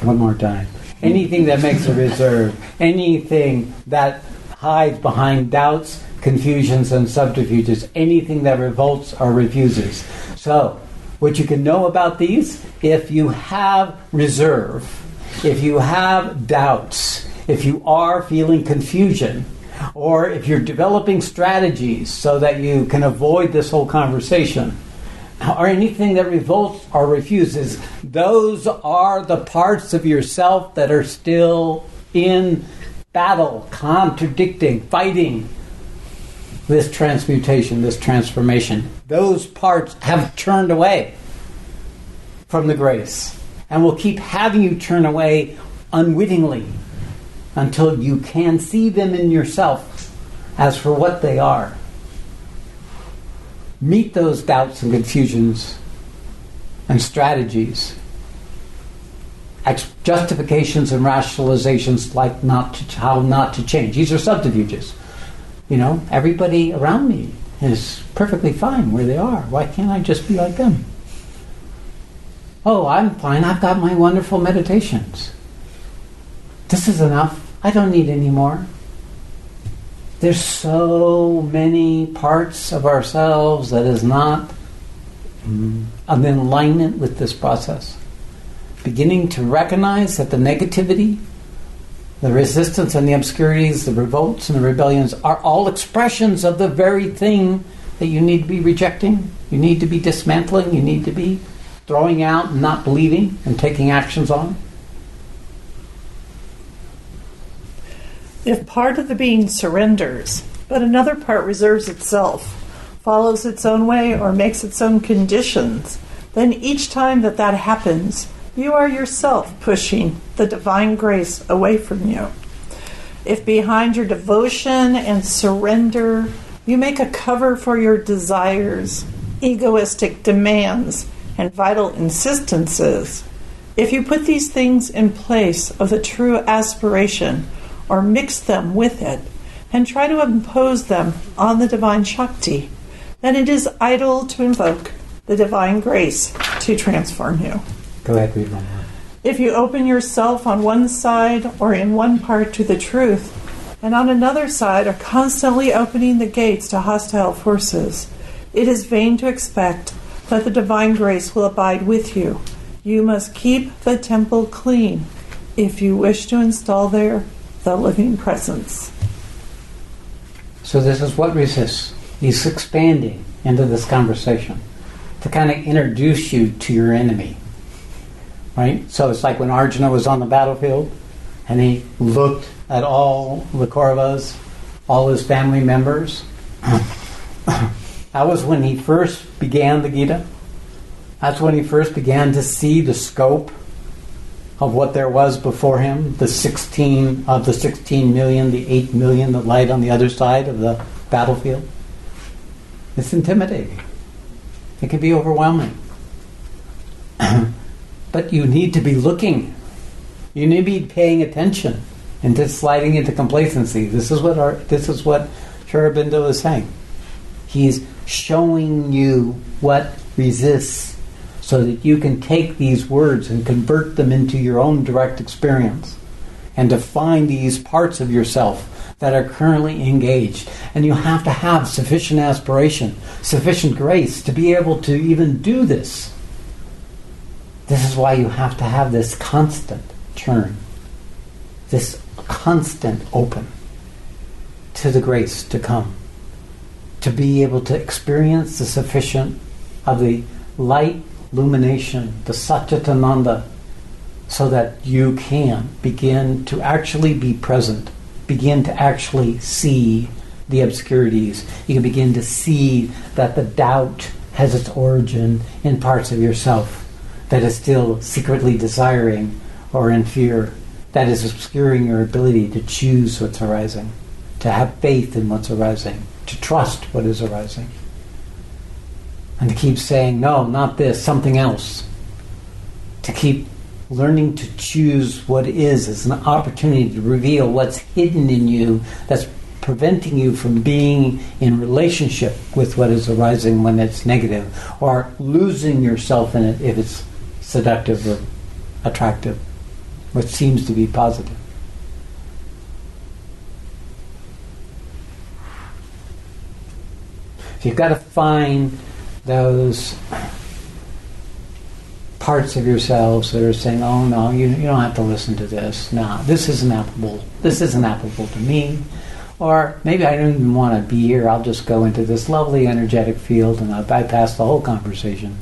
One more time. Anything that makes a reserve, anything that hides behind doubts, confusions, and subterfuges, anything that revolts or refuses. So, what you can know about these, if you have reserve, if you have doubts, if you are feeling confusion, or if you're developing strategies so that you can avoid this whole conversation, or anything that revolts or refuses, those are the parts of yourself that are still in battle, contradicting, fighting this transmutation, this transformation. Those parts have turned away from the grace and will keep having you turn away unwittingly until you can see them in yourself as for what they are. Meet those doubts and confusions and strategies, justifications and rationalizations like how not to change. These are subterfuges. Everybody around me is perfectly fine where they are. Why can't I just be like them? Oh, I'm fine. I've got my wonderful meditations. This is enough. I don't need any more. There's so many parts of ourselves that is not in alignment with this process. Beginning to recognize that the negativity, the resistance and the obscurities, the revolts and the rebellions are all expressions of the very thing that you need to be rejecting, you need to be dismantling, you need to be throwing out and not believing and taking actions on. If part of the being surrenders, but another part reserves itself, follows its own way, or makes its own conditions, then each time that happens, you are yourself pushing the divine grace away from you. If behind your devotion and surrender, you make a cover for your desires, egoistic demands, and vital insistences, if you put these things in place of the true aspiration, or mix them with it, and try to impose them on the divine Shakti, then it is idle to invoke the divine grace to transform you. Go ahead, read one more. If you open yourself on one side or in one part to the truth, and on another side are constantly opening the gates to hostile forces, it is vain to expect that the divine grace will abide with you. You must keep the temple clean if you wish to install there the living presence. So this is what resists. He's expanding into this conversation to kind of introduce you to your enemy. Right? So it's like when Arjuna was on the battlefield and he looked at all the Kauravas, all his family members. That was when he first began the Gita. That's when he first began to see the scope of what there was before him, the 16 million, the 8 million that lied on the other side of the battlefield. It's intimidating. It can be overwhelming. But you need to be looking. You need to be paying attention and just sliding into complacency. This is what Sri Aurobindo is saying. He's showing you what resists so that you can take these words and convert them into your own direct experience and to find these parts of yourself that are currently engaged. And you have to have sufficient aspiration, sufficient grace to be able to even do this. This is why you have to have this constant turn, this constant open to the grace to come, to be able to experience the sufficient of the light illumination, the Satchitananda, so that you can begin to actually be present, begin to actually see the obscurities. You can begin to see that the doubt has its origin in parts of yourself that is still secretly desiring or in fear, that is obscuring your ability to choose what's arising, to have faith in what's arising, to trust what is arising. And to keep saying, no, not this, something else. To keep learning to choose what is as an opportunity to reveal what's hidden in you that's preventing you from being in relationship with what is arising when it's negative, or losing yourself in it if it's seductive or attractive, what seems to be positive. So you've got to find those parts of yourselves that are saying, oh no, you don't have to listen to this. No, this isn't applicable. This isn't applicable to me. Or maybe I don't even want to be here. I'll just go into this lovely energetic field and I'll bypass the whole conversation.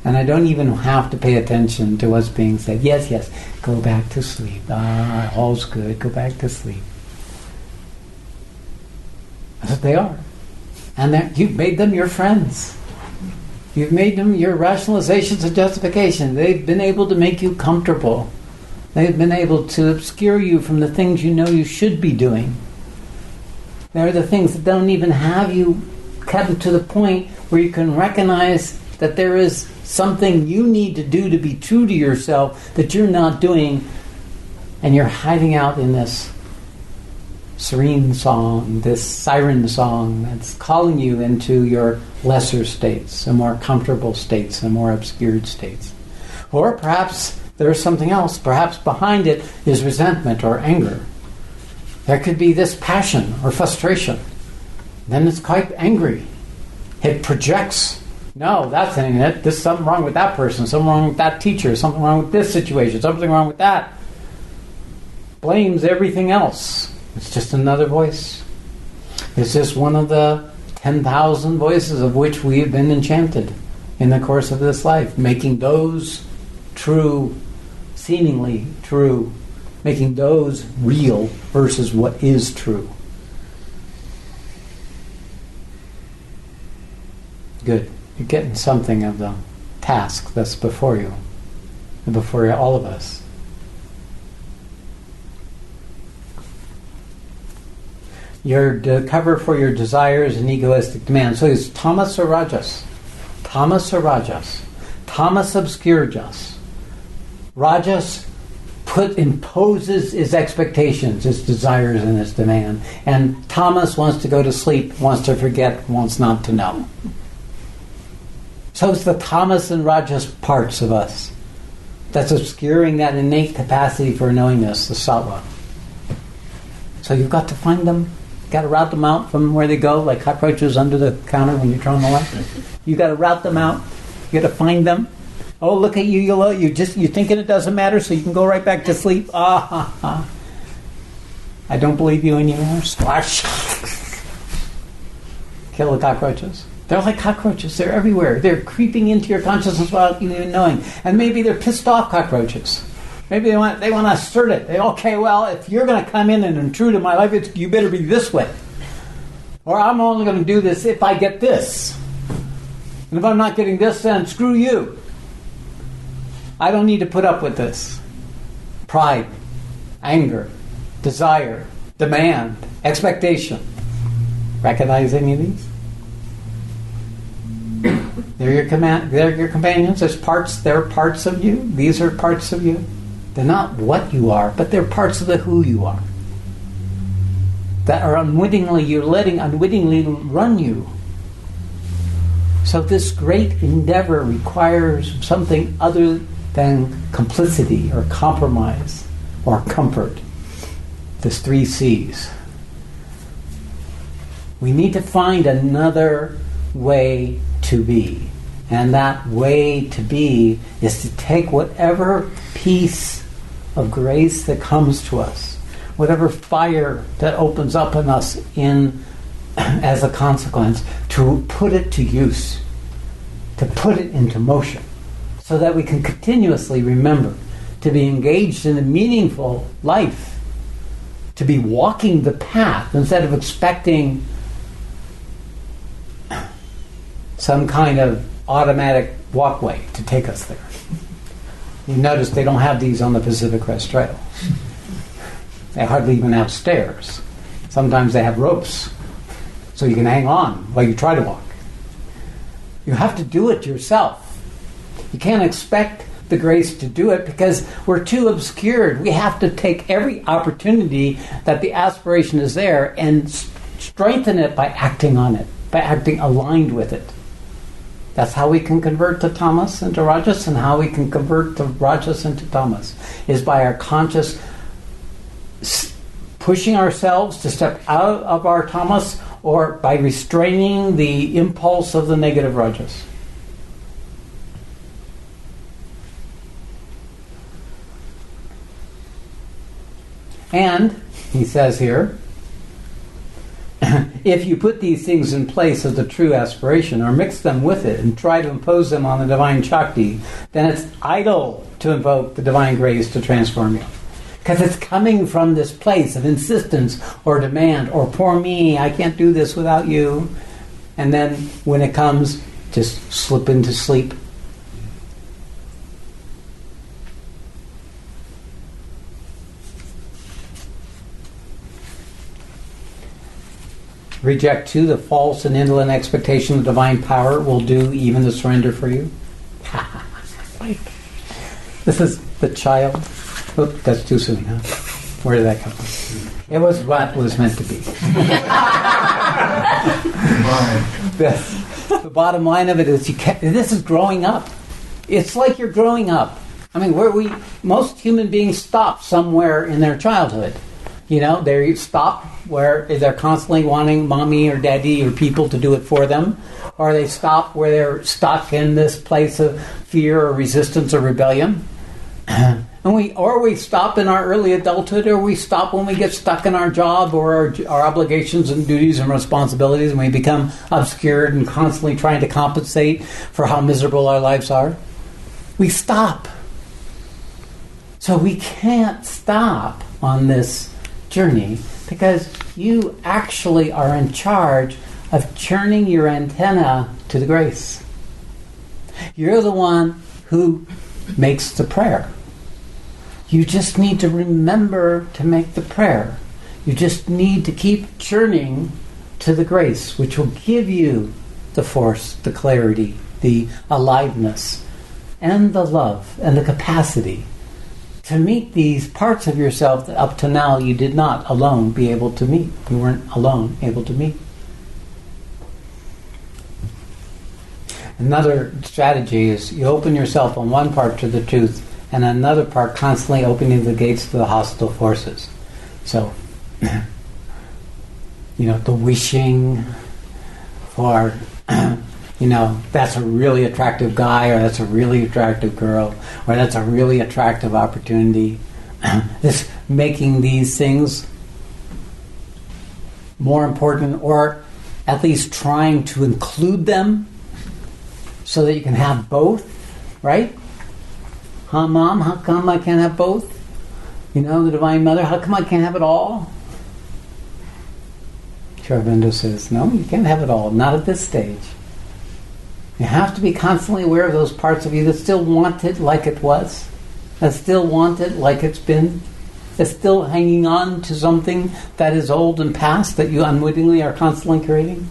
And I don't even have to pay attention to what's being said. Yes, go back to sleep. All's good. Go back to sleep. That's what they are. And you've made them your friends. You've made them your rationalizations and justification. They've been able to make you comfortable. They've been able to obscure you from the things you know you should be doing. They're the things that don't even have you come to the point where you can recognize that there is something you need to do to be true to yourself that you're not doing, and you're hiding out in this serene song, this siren song that's calling you into your lesser states, the more comfortable states, the more obscured states. Or perhaps there's something else. Perhaps behind it is resentment or anger. There could be this passion or frustration. Then it's quite angry. It projects. No, that's ain't it. There's something wrong with that person, something wrong with that teacher, something wrong with this situation, something wrong with that. Blames everything else. It's just another voice. It's just one of the 10,000 voices of which we have been enchanted in the course of this life, making those true, seemingly true, making those real versus what is true. Good. You're getting something of the task that's before you, and before all of us. Your cover for your desires and egoistic demands. So it's tamas or rajas. Tamas or rajas. Tamas obscures us. Rajas imposes its expectations, its desires, and its demand. And tamas wants to go to sleep, wants to forget, wants not to know. So it's the tamas and rajas parts of us that's obscuring that innate capacity for knowingness, the sattva. So you've got to find them. Got to route them out from where they go, like cockroaches under the counter when you turn on the light. You got to route them out. You got to find them. Oh, look at you! You're thinking it doesn't matter, so you can go right back to sleep. I don't believe you anymore. Splash! Kill the cockroaches. They're like cockroaches. They're everywhere. They're creeping into your consciousness without you even knowing. And maybe they're pissed off cockroaches. Maybe they want to assert it. Okay, well, if you're going to come in and intrude in my life, you better be this way. Or I'm only going to do this if I get this. And if I'm not getting this, then screw you. I don't need to put up with this. Pride, anger, desire, demand, expectation. Recognize any of these? They're your companions. They're parts of you. These are parts of you. They're not what you are, but they're parts of the who you are. That are you're letting unwittingly run you. So this great endeavor requires something other than complicity or compromise or comfort. There's 3 C's. We need to find another way to be. And that way to be is to take whatever piece of grace that comes to us, whatever fire that opens up in us as a consequence, to put it to use, to put it into motion, so that we can continuously remember to be engaged in a meaningful life, to be walking the path instead of expecting some kind of automatic walkway to take us there. You notice they don't have these on the Pacific Crest Trail. They hardly even have stairs. Sometimes they have ropes, so you can hang on while you try to walk. You have to do it yourself. You can't expect the grace to do it because we're too obscured. We have to take every opportunity that the aspiration is there and strengthen it by acting on it, by acting aligned with it. That's how we can convert to tamas into rajas, and how we can convert to rajas into tamas is by our conscious pushing ourselves to step out of our tamas, or by restraining the impulse of the negative rajas. And, he says here, if you put these things in place as the true aspiration, or mix them with it and try to impose them on the divine Shakti, then it's idle to invoke the divine grace to transform you. Because it's coming from this place of insistence or demand, or poor me, I can't do this without you. And then when it comes, just slip into sleep. reject too the false and indolent expectation of divine power will do even the surrender for you? This is the child. Oop, that's too soon, huh? Where did that come from? It was what was meant to be. The bottom line of it is this is growing up. It's like you're growing up. I mean, most human beings stop somewhere in their childhood. You know, they stop where they're constantly wanting mommy or daddy or people to do it for them, or they stop where they're stuck in this place of fear or resistance or rebellion. And we stop in our early adulthood, or we stop when we get stuck in our job or our obligations and duties and responsibilities, and we become obscured and constantly trying to compensate for how miserable our lives are. We stop. So we can't stop on this journey because you actually are in charge of turning your antenna to the grace. You're the one who makes the prayer. You just need to remember to make the prayer. You just need to keep churning to the grace, which will give you the force, the clarity, the aliveness, and the love, and the capacity to meet these parts of yourself that up to now you did not alone be able to meet. You weren't alone able to meet. Another strategy is you open yourself on one part to the truth, and another part constantly opening the gates to the hostile forces. So, the wishing for, that's a really attractive guy, or that's a really attractive girl, or that's a really attractive opportunity. This making these things more important, or at least trying to include them so that you can have both, right? Huh, Mom? How come I can't have both? The Divine Mother, how come I can't have it all? Sri Aurobindo says, no, you can't have it all, not at this stage. You have to be constantly aware of those parts of you that still want it like it was, that still want it like it's been, that's still hanging on to something that is old and past that you unwittingly are constantly creating.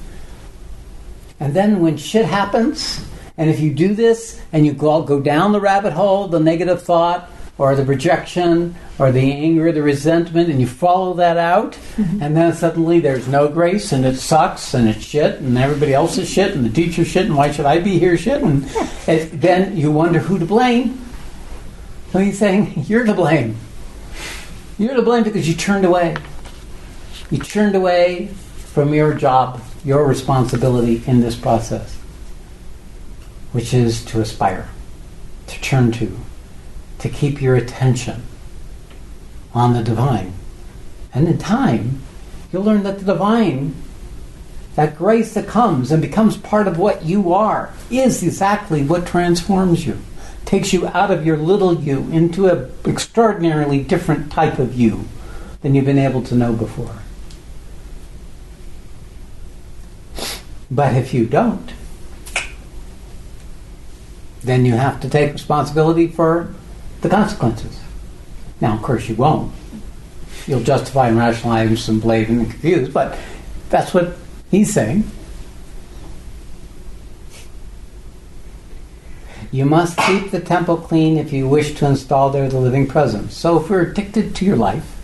And then when shit happens, and if you do this and you go down the rabbit hole, the negative thought or the rejection or the anger, the resentment, and you follow that out, and then suddenly there's no grace and it sucks and it's shit and everybody else is shit and the teacher's shit and why should I be here shit, and then you wonder who to blame. So he's saying, you're to blame. You're to blame because you turned away. You turned away from your job, your responsibility in this process, which is to aspire, to turn to keep your attention on the divine. And in time, you'll learn that the divine, that grace that comes and becomes part of what you are, is exactly what transforms you, takes you out of your little you into an extraordinarily different type of you than you've been able to know before. But if you don't, then you have to take responsibility for the consequences. Now, of course, you won't. You'll justify and rationalize and blame and confuse, but that's what he's saying. You must keep the temple clean if you wish to install there the living presence. So if you're addicted to your life,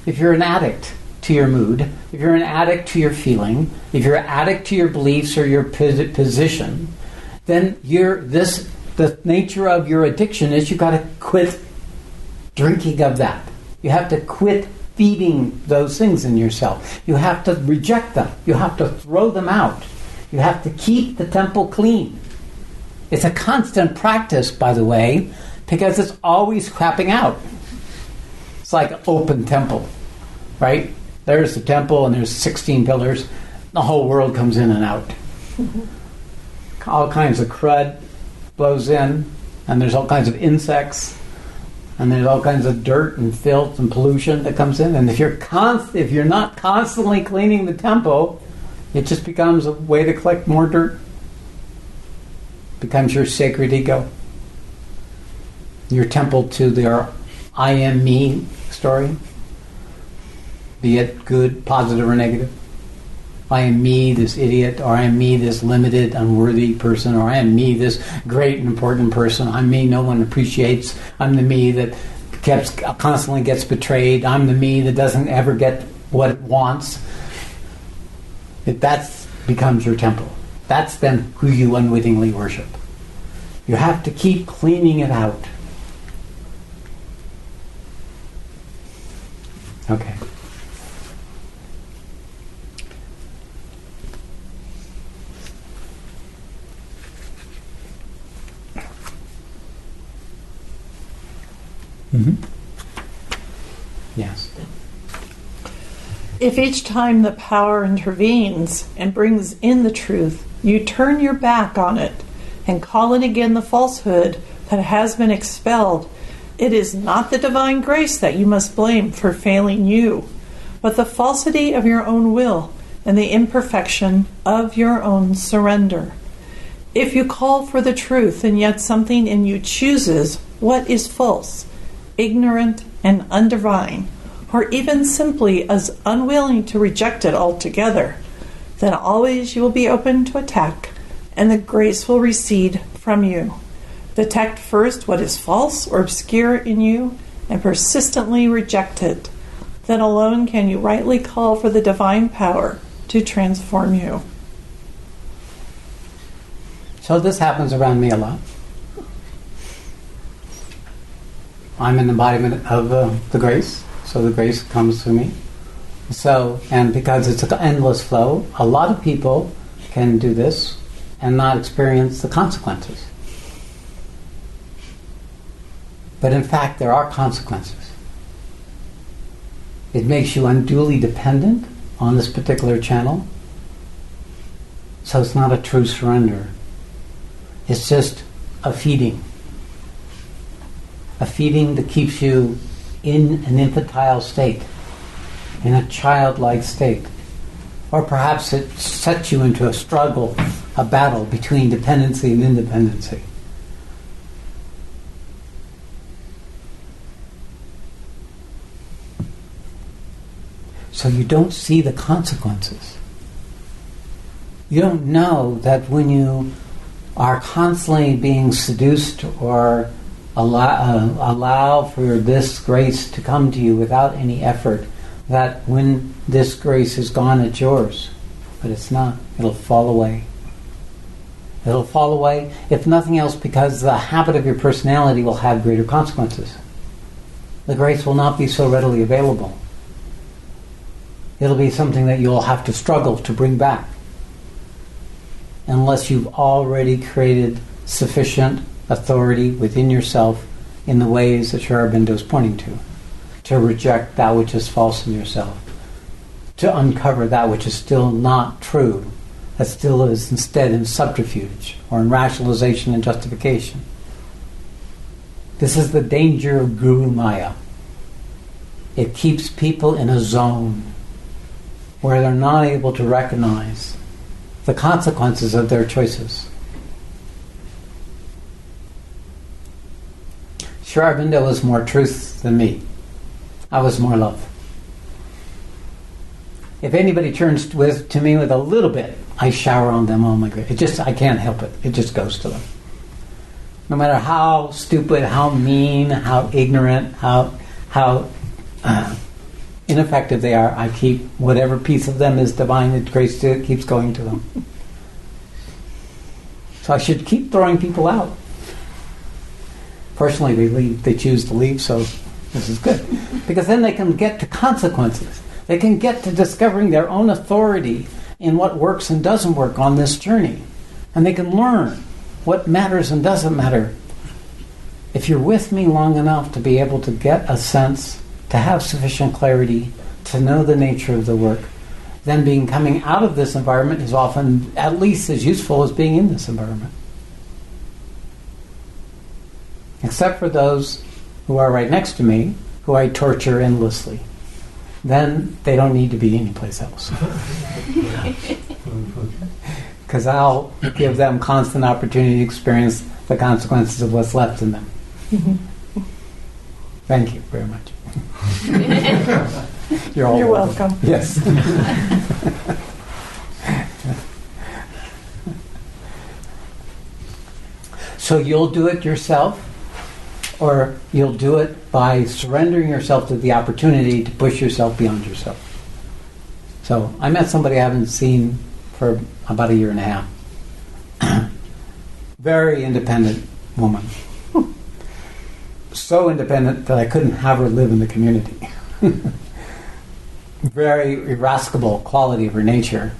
if you're an addict to your mood, if you're an addict to your feeling, if you're an addict to your beliefs or your position, then the nature of your addiction is you've got to quit drinking of that. You have to quit feeding those things in yourself. You have to reject them. You have to throw them out. You have to keep the temple clean. It's a constant practice, by the way, because it's always crapping out. It's like an open temple, right? There's the temple and there's 16 pillars. The whole world comes in and out. All kinds of crud blows in, and there's all kinds of insects, and there's all kinds of dirt and filth and pollution that comes in. And if you're not constantly cleaning the temple, it just becomes a way to collect more dirt. It becomes your sacred ego, your temple to their I am me story, be it good, positive, or negative. I am me, this idiot, or I am me, this limited, unworthy person, or I am me, this great and important person. I'm me no one appreciates. I'm the me that constantly gets betrayed. I'm the me that doesn't ever get what it wants. That becomes your temple. That's then who you unwittingly worship. You have to keep cleaning it out. Okay. Mm-hmm. Yes. If each time the power intervenes and brings in the truth, you turn your back on it and call in again the falsehood that has been expelled, it is not the divine grace that you must blame for failing you, but the falsity of your own will and the imperfection of your own surrender. If you call for the truth and yet something in you chooses what is false, ignorant, and undivine, or even simply as unwilling to reject it altogether, then always you will be open to attack, and the grace will recede from you. Detect first what is false or obscure in you, and persistently reject it. Then alone can you rightly call for the divine power to transform you. So this happens around me a lot. I'm an embodiment of the grace. So the grace comes to me. So, and because it's an endless flow, a lot of people can do this and not experience the consequences. But in fact, there are consequences. It makes you unduly dependent on this particular channel. So it's not a true surrender. It's just a feeding. A feeding that keeps you in an infantile state, in a childlike state. Or perhaps it sets you into a struggle, a battle between dependency and independency. So you don't see the consequences. You don't know that when you are constantly being seduced or allow for this grace to come to you without any effort, that when this grace is gone, it's yours. But it's not. It'll fall away. It'll fall away, if nothing else, because the habit of your personality will have greater consequences. The grace will not be so readily available. It'll be something that you'll have to struggle to bring back, unless you've already created sufficient authority within yourself in the ways that Sri Aurobindo is pointing to reject that which is false in yourself, to uncover that which is still not true, that still is instead in subterfuge or in rationalization and justification. This is the danger of Guru Maya. It keeps people in a zone where they're not able to recognize the consequences of their choices. Sri Aurobindo was more truth than me. I was more love. If anybody turns to me with a little bit, I shower on them. Oh my God! I can't help it. It just goes to them. No matter how stupid, how mean, how ignorant, how ineffective they are, I keep whatever piece of them is divine and grace to it keeps going to them. So I should keep throwing people out. Fortunately, they leave. They choose to leave, so this is good. Because then they can get to consequences. They can get to discovering their own authority in what works and doesn't work on this journey. And they can learn what matters and doesn't matter. If you're with me long enough to be able to get a sense, to have sufficient clarity, to know the nature of the work, then coming out of this environment is often at least as useful as being in this environment. Except for those who are right next to me, who I torture endlessly. Then they don't need to be anyplace else. Because I'll give them constant opportunity to experience the consequences of what's left in them. Thank you very much. You're all welcome. Yes. So you'll do it yourself, or you'll do it by surrendering yourself to the opportunity to push yourself beyond yourself. So I met somebody I haven't seen for about a year and a half. Very independent woman. So independent that I couldn't have her live in the community. Very irascible quality of her nature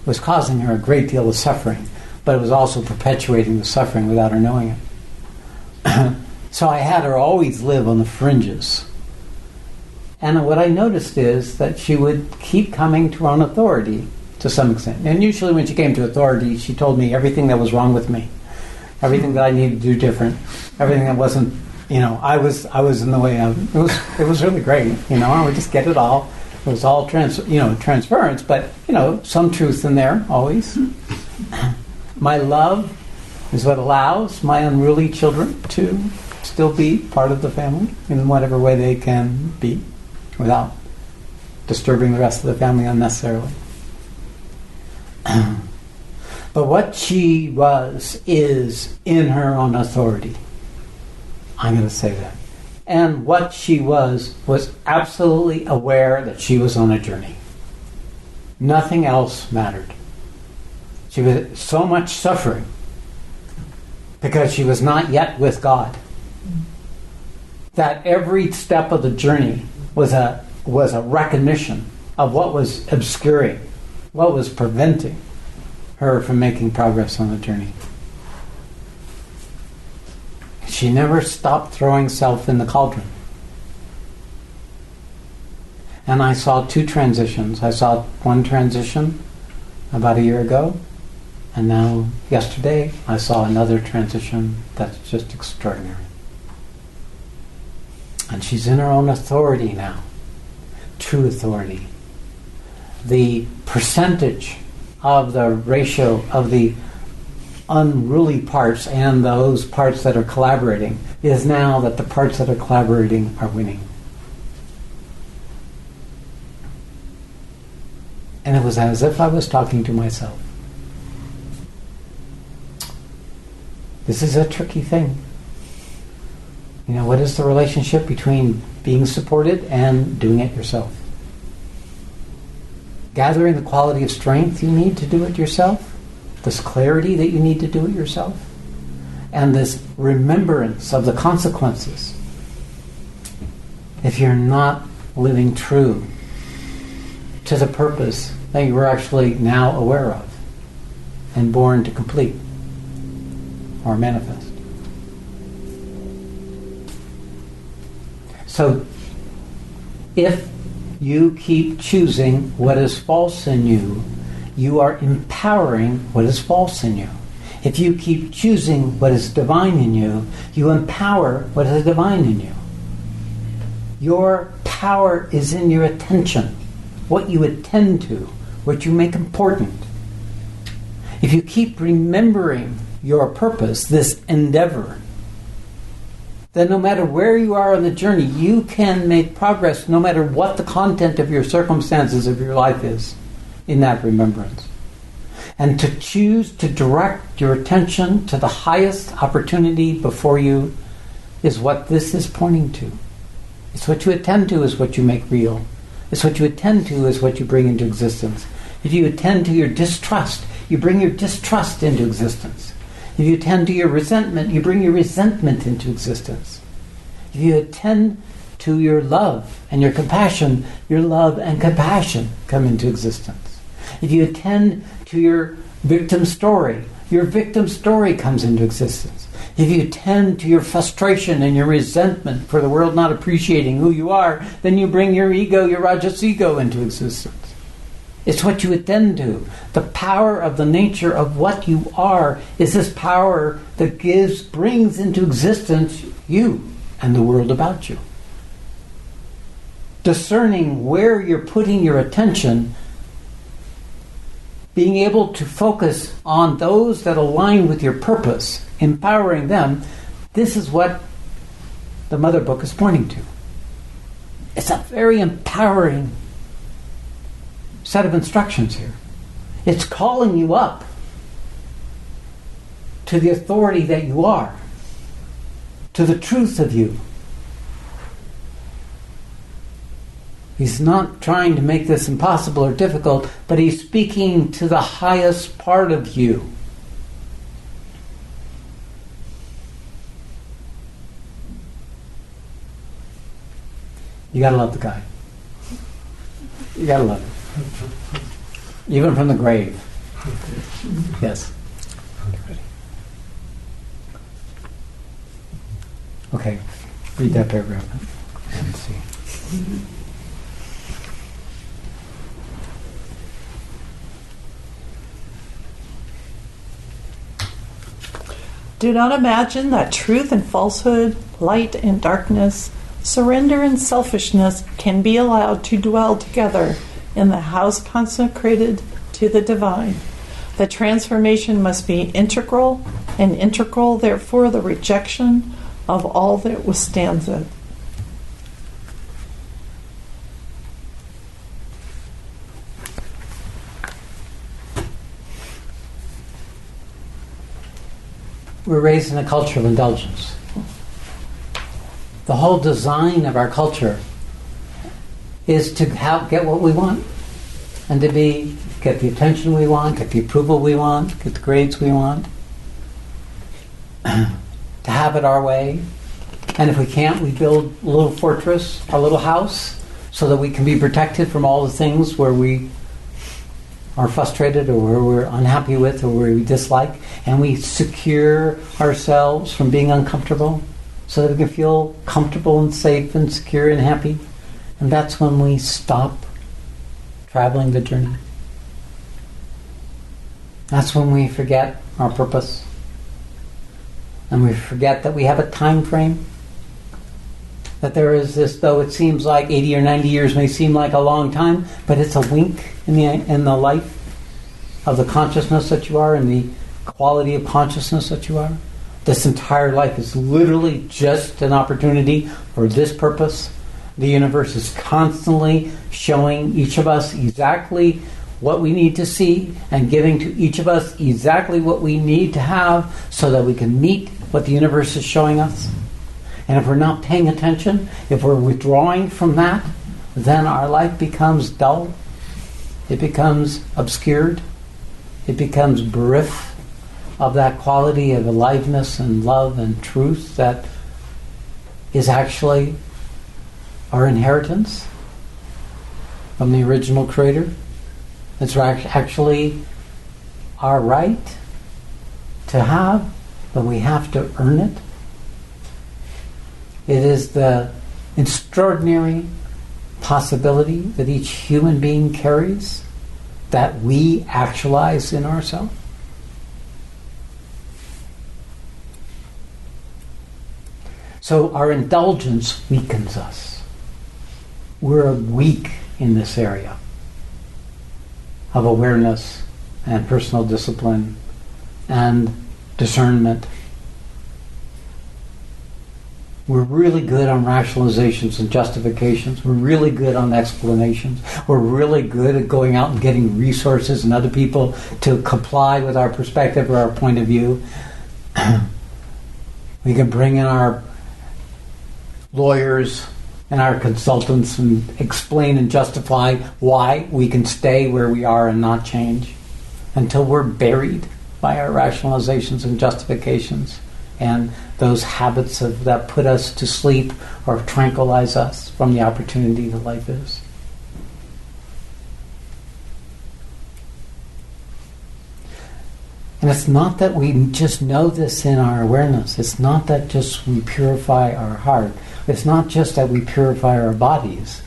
was causing her a great deal of suffering, but it was also perpetuating the suffering without her knowing it. So I had her always live on the fringes. And what I noticed is that she would keep coming to her own authority to some extent. And usually when she came to authority, she told me everything that was wrong with me, everything that I needed to do different, everything that wasn't, I was in the way of. It was really great, I would just get it all. It was all transference, but some truth in there always. My love is what allows my unruly children to still be part of the family in whatever way they can be, without disturbing the rest of the family unnecessarily. But what she is in her own authority. I'm going to say that. And what she was absolutely aware that she was on a journey. Nothing else mattered. She was so much suffering because she was not yet with God, that every step of the journey was a recognition of what was obscuring, what was preventing her from making progress on the journey. She never stopped throwing self in the cauldron. And I saw two transitions. I saw one transition about a year ago, and now yesterday I saw another transition that's just extraordinary. And she's in her own authority now, true authority. The percentage of the ratio of the unruly parts and those parts that are collaborating is now that the parts that are collaborating are winning. And it was as if I was talking to myself. This is a tricky thing. What is the relationship between being supported and doing it yourself? Gathering the quality of strength you need to do it yourself, this clarity that you need to do it yourself, and this remembrance of the consequences if you're not living true to the purpose that you were actually now aware of and born to complete or manifest. So if you keep choosing what is false in you, you are empowering what is false in you. If you keep choosing what is divine in you, you empower what is divine in you. Your power is in your attention, what you attend to, what you make important. If you keep remembering your purpose, this endeavor, then no matter where you are on the journey, you can make progress no matter what the content of your circumstances of your life is in that remembrance. And to choose to direct your attention to the highest opportunity before you is what this is pointing to. It's what you attend to is what you make real. It's what you attend to is what you bring into existence. If you attend to your distrust, you bring your distrust into existence. If you attend to your resentment, you bring your resentment into existence. If you attend to your love and your compassion, your love and compassion come into existence. If you attend to your victim story, your victim story comes into existence. If you attend to your frustration and your resentment for the world not appreciating who you are, then you bring your ego, your Rajas ego, into existence. It's what you attend to. The power of the nature of what you are is this power that brings into existence you and the world about you. Discerning where you're putting your attention, being able to focus on those that align with your purpose, empowering them, this is what the Mother Book is pointing to. It's a very empowering set of instructions here. It's calling you up to the authority that you are, to the truth of you. He's not trying to make this impossible or difficult, but he's speaking to the highest part of you. You gotta love the guy. You gotta love him. Even from the grave. Yes. Okay. Read that paragraph and see. Do not imagine that truth and falsehood, light and darkness, surrender and selfishness can be allowed to dwell together in the house consecrated to the divine. The transformation must be integral, and integral, therefore, the rejection of all that withstands it. We're raised in a culture of indulgence. The whole design of our culture is to get what we want and to get the attention we want, get the approval we want, get the grades we want, to have it our way. And if we can't, we build a little fortress, a little house, so that we can be protected from all the things where we are frustrated or where we're unhappy with or where we dislike, and we secure ourselves from being uncomfortable so that we can feel comfortable and safe and secure and happy. And that's when we stop traveling the journey. That's when we forget our purpose. And we forget that we have a time frame. That there is this, though it seems like 80 or 90 years may seem like a long time, but it's a wink in the life of the consciousness that you are and the quality of consciousness that you are. This entire life is literally just an opportunity for this purpose. The universe is constantly showing each of us exactly what we need to see and giving to each of us exactly what we need to have so that we can meet what the universe is showing us. And if we're not paying attention, if we're withdrawing from that, then our life becomes dull. It becomes obscured. It becomes bereft of that quality of aliveness and love and truth that is actually our inheritance from the original Creator. It's actually our right to have, but we have to earn it. It is the extraordinary possibility that each human being carries that we actualize in ourselves. So our indulgence weakens us. We're weak in this area of awareness and personal discipline and discernment. We're really good on rationalizations and justifications. We're really good on explanations. We're really good at going out and getting resources and other people to comply with our perspective or our point of view. We can bring in our lawyers and our consultants and explain and justify why we can stay where we are and not change until we're buried by our rationalizations and justifications and those habits that put us to sleep or tranquilize us from the opportunity that life is. And it's not that we just know this in our awareness. It's not that just we purify our heart. It's not just that we purify our bodies.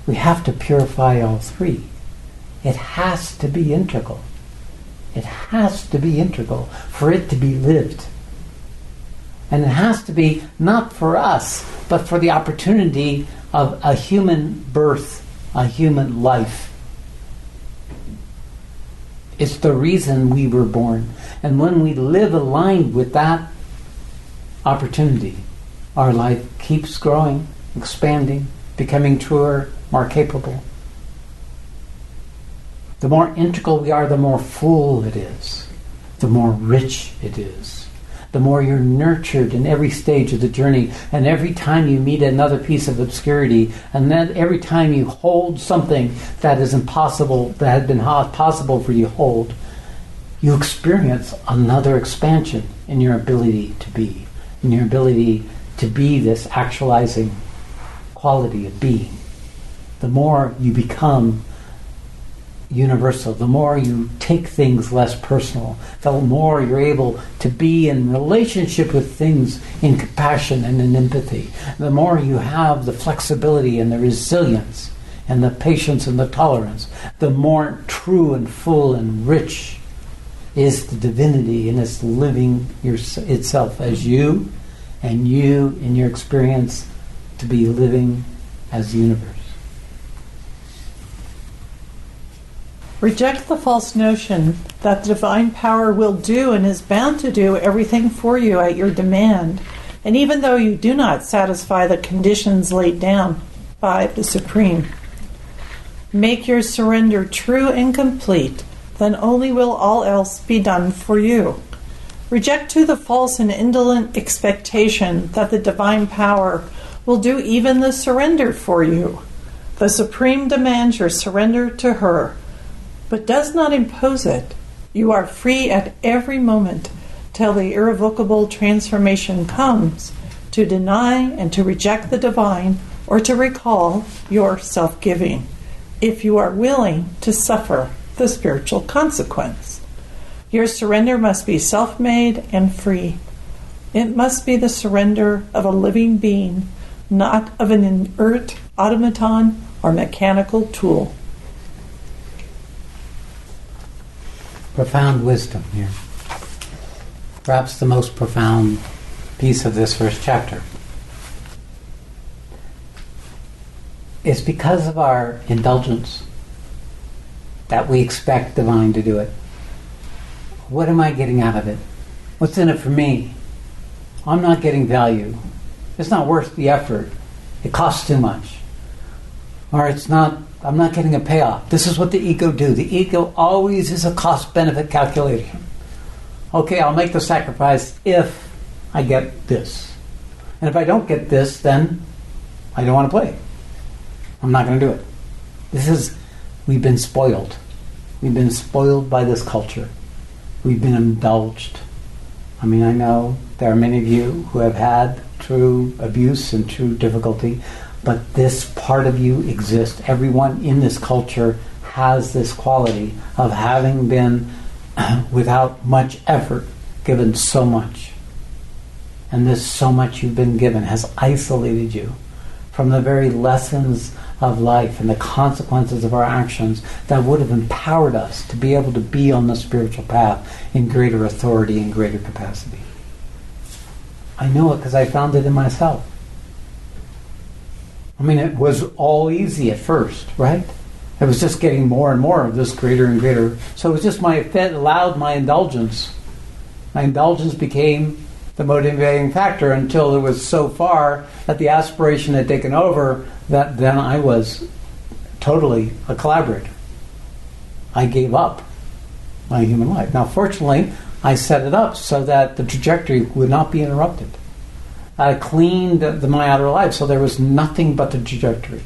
We have to purify all three. It has to be integral. It has to be integral for it to be lived. And it has to be not for us, but for the opportunity of a human birth, a human life. It's the reason we were born. And when we live aligned with that opportunity, our life keeps growing, expanding, becoming truer, more capable. The more integral we are, the more full it is. the more rich it is. The more you're nurtured in every stage of the journey, and every time you meet another piece of obscurity, and then every time you hold something that is impossible, that had been possible for you to hold, you experience another expansion in your ability to be, in your ability to be this actualizing quality of being. The more you become universal, the more you take things less personal, the more you're able to be in relationship with things in compassion and in empathy, the more you have the flexibility and the resilience and the patience and the tolerance, the more true and full and rich is the divinity in its living itself as you, and you in your experience to be living as the universe. Reject the false notion that the divine power will do and is bound to do everything for you at your demand, and even though you do not satisfy the conditions laid down by the Supreme. Make your surrender true and complete, then only will all else be done for you. Reject too the false and indolent expectation that the divine power will do even the surrender for you. The Supreme demands your surrender to her, but does not impose it. You are free at every moment till the irrevocable transformation comes to deny and to reject the divine, or to recall your self-giving, if you are willing to suffer the spiritual consequence. Your surrender must be self-made and free. It must be the surrender of a living being, not of an inert automaton or mechanical tool. Profound wisdom here. Perhaps the most profound piece of this first chapter. It's because of our indulgence that we expect divine to do it. What am I getting out of it? What's in it for me? I'm not getting value. It's not worth the effort. It costs too much. Or I'm not getting a payoff. This is what the ego do. The ego always is a cost-benefit calculation. Okay, I'll make the sacrifice if I get this. And if I don't get this, then I don't want to play. I'm not going to do it. We've been spoiled. We've been spoiled by this culture. We've been indulged. I mean, I know there are many of you who have had true abuse and true difficulty, but this part of you exists. Everyone in this culture has this quality of having been, without much effort, given so much. And this so much you've been given has isolated you from the very lessons of life and the consequences of our actions that would have empowered us to be able to be on the spiritual path in greater authority and greater capacity. I know it because I found it in myself. I mean, it was all easy at first, right? It was just getting more and more of this greater and greater. So it was just allowed my indulgence. My indulgence became the motivating factor until it was so far that the aspiration had taken over that then I was totally a collaborator. I gave up my human life. Now, fortunately, I set it up so that the trajectory would not be interrupted. I cleaned my outer life so there was nothing but the trajectory.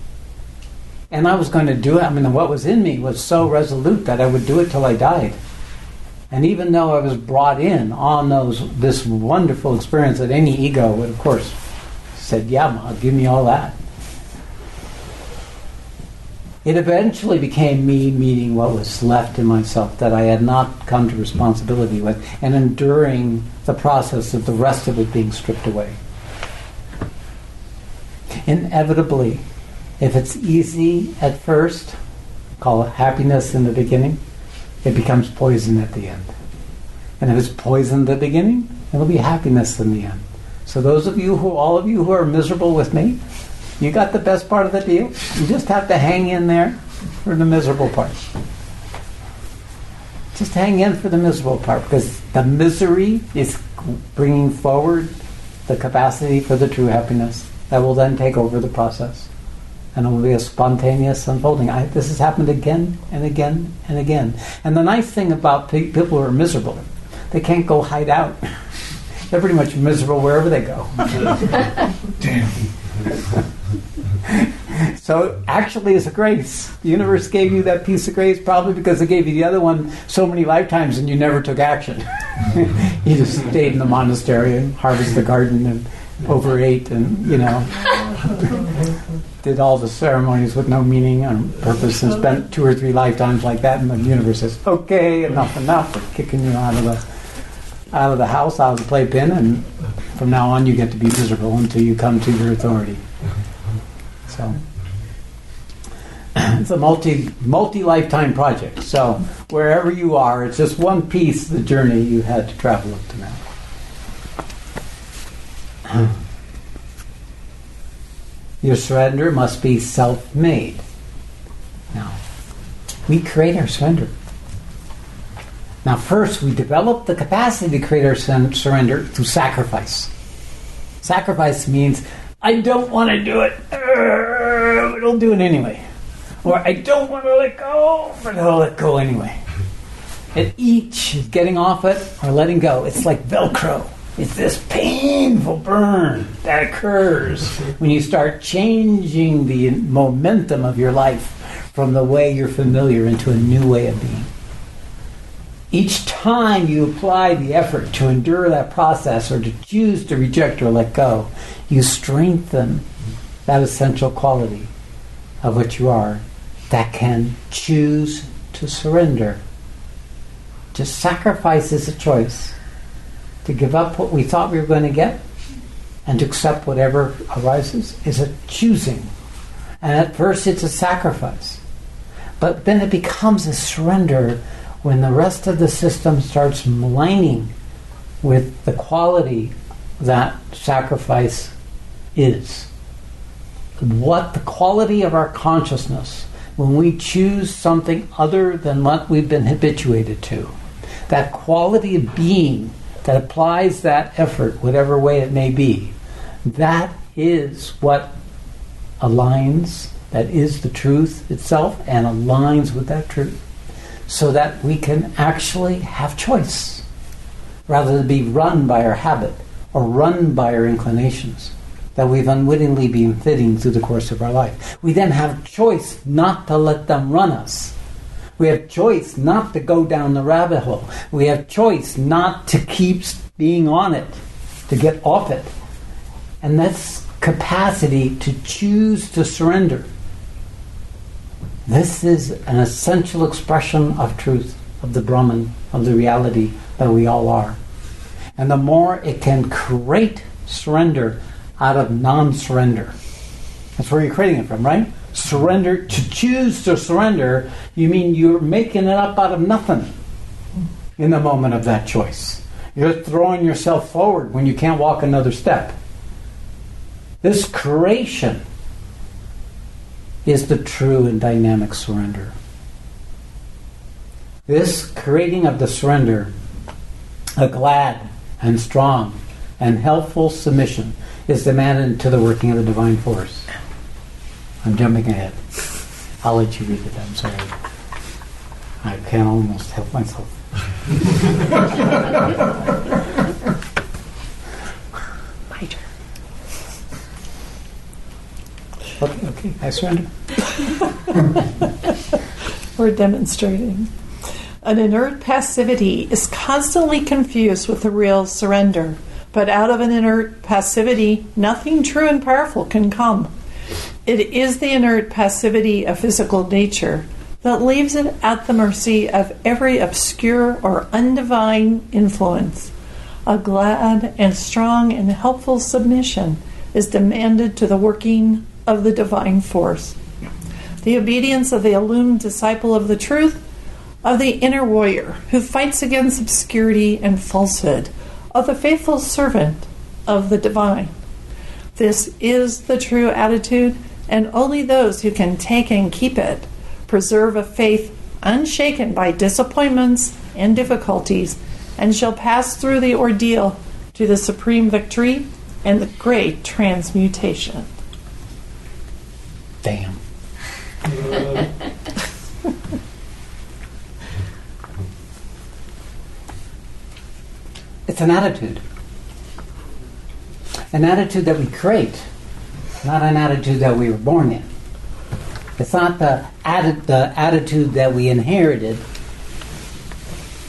And I was going to do it. I mean, what was in me was so resolute that I would do it till I died. And even though I was brought in on this wonderful experience that any ego would, of course, said, yeah, give me all that. It eventually became me meeting what was left in myself that I had not come to responsibility with, and enduring the process of the rest of it being stripped away. Inevitably, if it's easy at first, call it happiness in the beginning, it becomes poison at the end. And if it's poison at the beginning, it'll be happiness in the end. So all of you who are miserable with me, you got the best part of the deal. You just have to hang in there for the miserable part. Just hang in for the miserable part, because the misery is bringing forward the capacity for the true happiness that will then take over the process. And it will be a spontaneous unfolding. This has happened again and again and again. And the nice thing about people who are miserable, they can't go hide out. They're pretty much miserable wherever they go. Damn. So actually it's a grace. The universe gave you that piece of grace probably because it gave you the other one so many lifetimes and you never took action. You just stayed in the monastery and harvested the garden and overate and, did all the ceremonies with no meaning and purpose and spent 2 or 3 lifetimes like that, and the universe says, okay, enough, we're kicking you out of the house, out of the playpen, and from now on you get to be miserable until you come to your authority. So it's a multi-lifetime project. So wherever you are, it's just one piece of the journey you had to travel up to now. Your surrender must be self-made. Now, we create our surrender. Now, first, we develop the capacity to create our surrender through sacrifice. Sacrifice means, I don't want to do it, but I'll do it anyway. Or, I don't want to let go, but I'll let go anyway. And each is getting off it or letting go. It's like Velcro. It's this painful burn that occurs when you start changing the momentum of your life from the way you're familiar into a new way of being. Each time you apply the effort to endure that process or to choose to reject or let go, you strengthen that essential quality of what you are that can choose to surrender. Just sacrifice is a choice. To give up what we thought we were going to get and to accept whatever arises is a choosing. And at first it's a sacrifice. But then it becomes a surrender when the rest of the system starts aligning with the quality that sacrifice is. What the quality of our consciousness when we choose something other than what we've been habituated to. That quality of being that applies that effort, whatever way it may be, that is what aligns, that is the truth itself, and aligns with that truth, so that we can actually have choice, rather than be run by our habit or run by our inclinations that we've unwittingly been fitting through the course of our life. We then have choice not to let them run us. We have choice not to go down the rabbit hole. We have choice not to keep being on it, to get off it. And that's capacity to choose to surrender. This is an essential expression of truth, of the Brahman, of the reality that we all are. And the more it can create surrender out of non-surrender. That's where you're creating it from, right? Surrender, to choose to surrender, you mean you're making it up out of nothing in the moment of that choice. You're throwing yourself forward when you can't walk another step. This creation is the true and dynamic surrender. This creating of the surrender, a glad and strong and helpful submission, is demanded to the working of the divine force. I'm jumping ahead. I'll let you read it. I'm sorry. I can almost help myself. My turn. Okay, I surrender. We're demonstrating. An inert passivity is constantly confused with the real surrender, but out of an inert passivity, nothing true and powerful can come. It is the inert passivity of physical nature that leaves it at the mercy of every obscure or undivine influence. A glad and strong and helpful submission is demanded to the working of the divine force. The obedience of the illumined disciple of the truth, of the inner warrior who fights against obscurity and falsehood, of the faithful servant of the divine. This is the true attitude, and only those who can take and keep it preserve a faith unshaken by disappointments and difficulties, and shall pass through the ordeal to the supreme victory and the great transmutation. Damn. It's an attitude. An attitude that we create, not an attitude that we were born in. It's not the attitude that we inherited,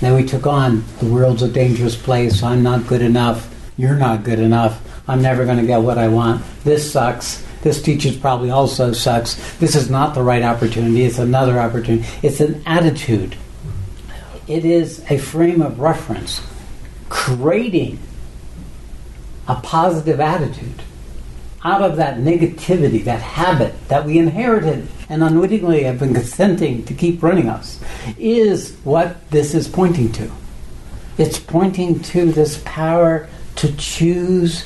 that we took on. The world's a dangerous place, I'm not good enough, you're not good enough, I'm never going to get what I want, this sucks, this teacher probably also sucks, this is not the right opportunity, it's another opportunity. It's an attitude. It is a frame of reference, creating a positive attitude out of that negativity, that habit that we inherited and unwittingly have been consenting to keep running us, is what this is pointing to. It's pointing to this power to choose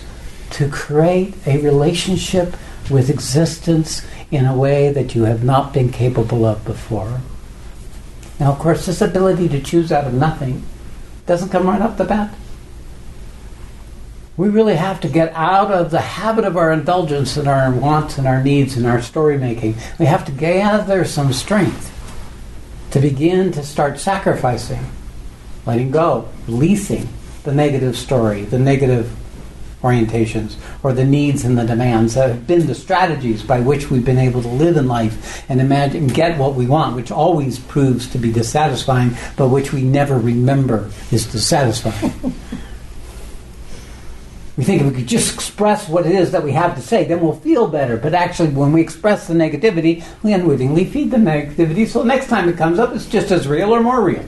to create a relationship with existence in a way that you have not been capable of before. Now, of course, this ability to choose out of nothing doesn't come right off the bat. We really have to get out of the habit of our indulgence and our wants and our needs and our story making. We have to gather some strength to begin to start sacrificing, letting go, releasing the negative story, the negative orientations, or the needs and the demands that have been the strategies by which we've been able to live in life and imagine, get what we want, which always proves to be dissatisfying, but which we never remember is dissatisfying. We think if we could just express what it is that we have to say, then we'll feel better. But actually, when we express the negativity, we unwittingly feed the negativity, so next time it comes up, it's just as real or more real.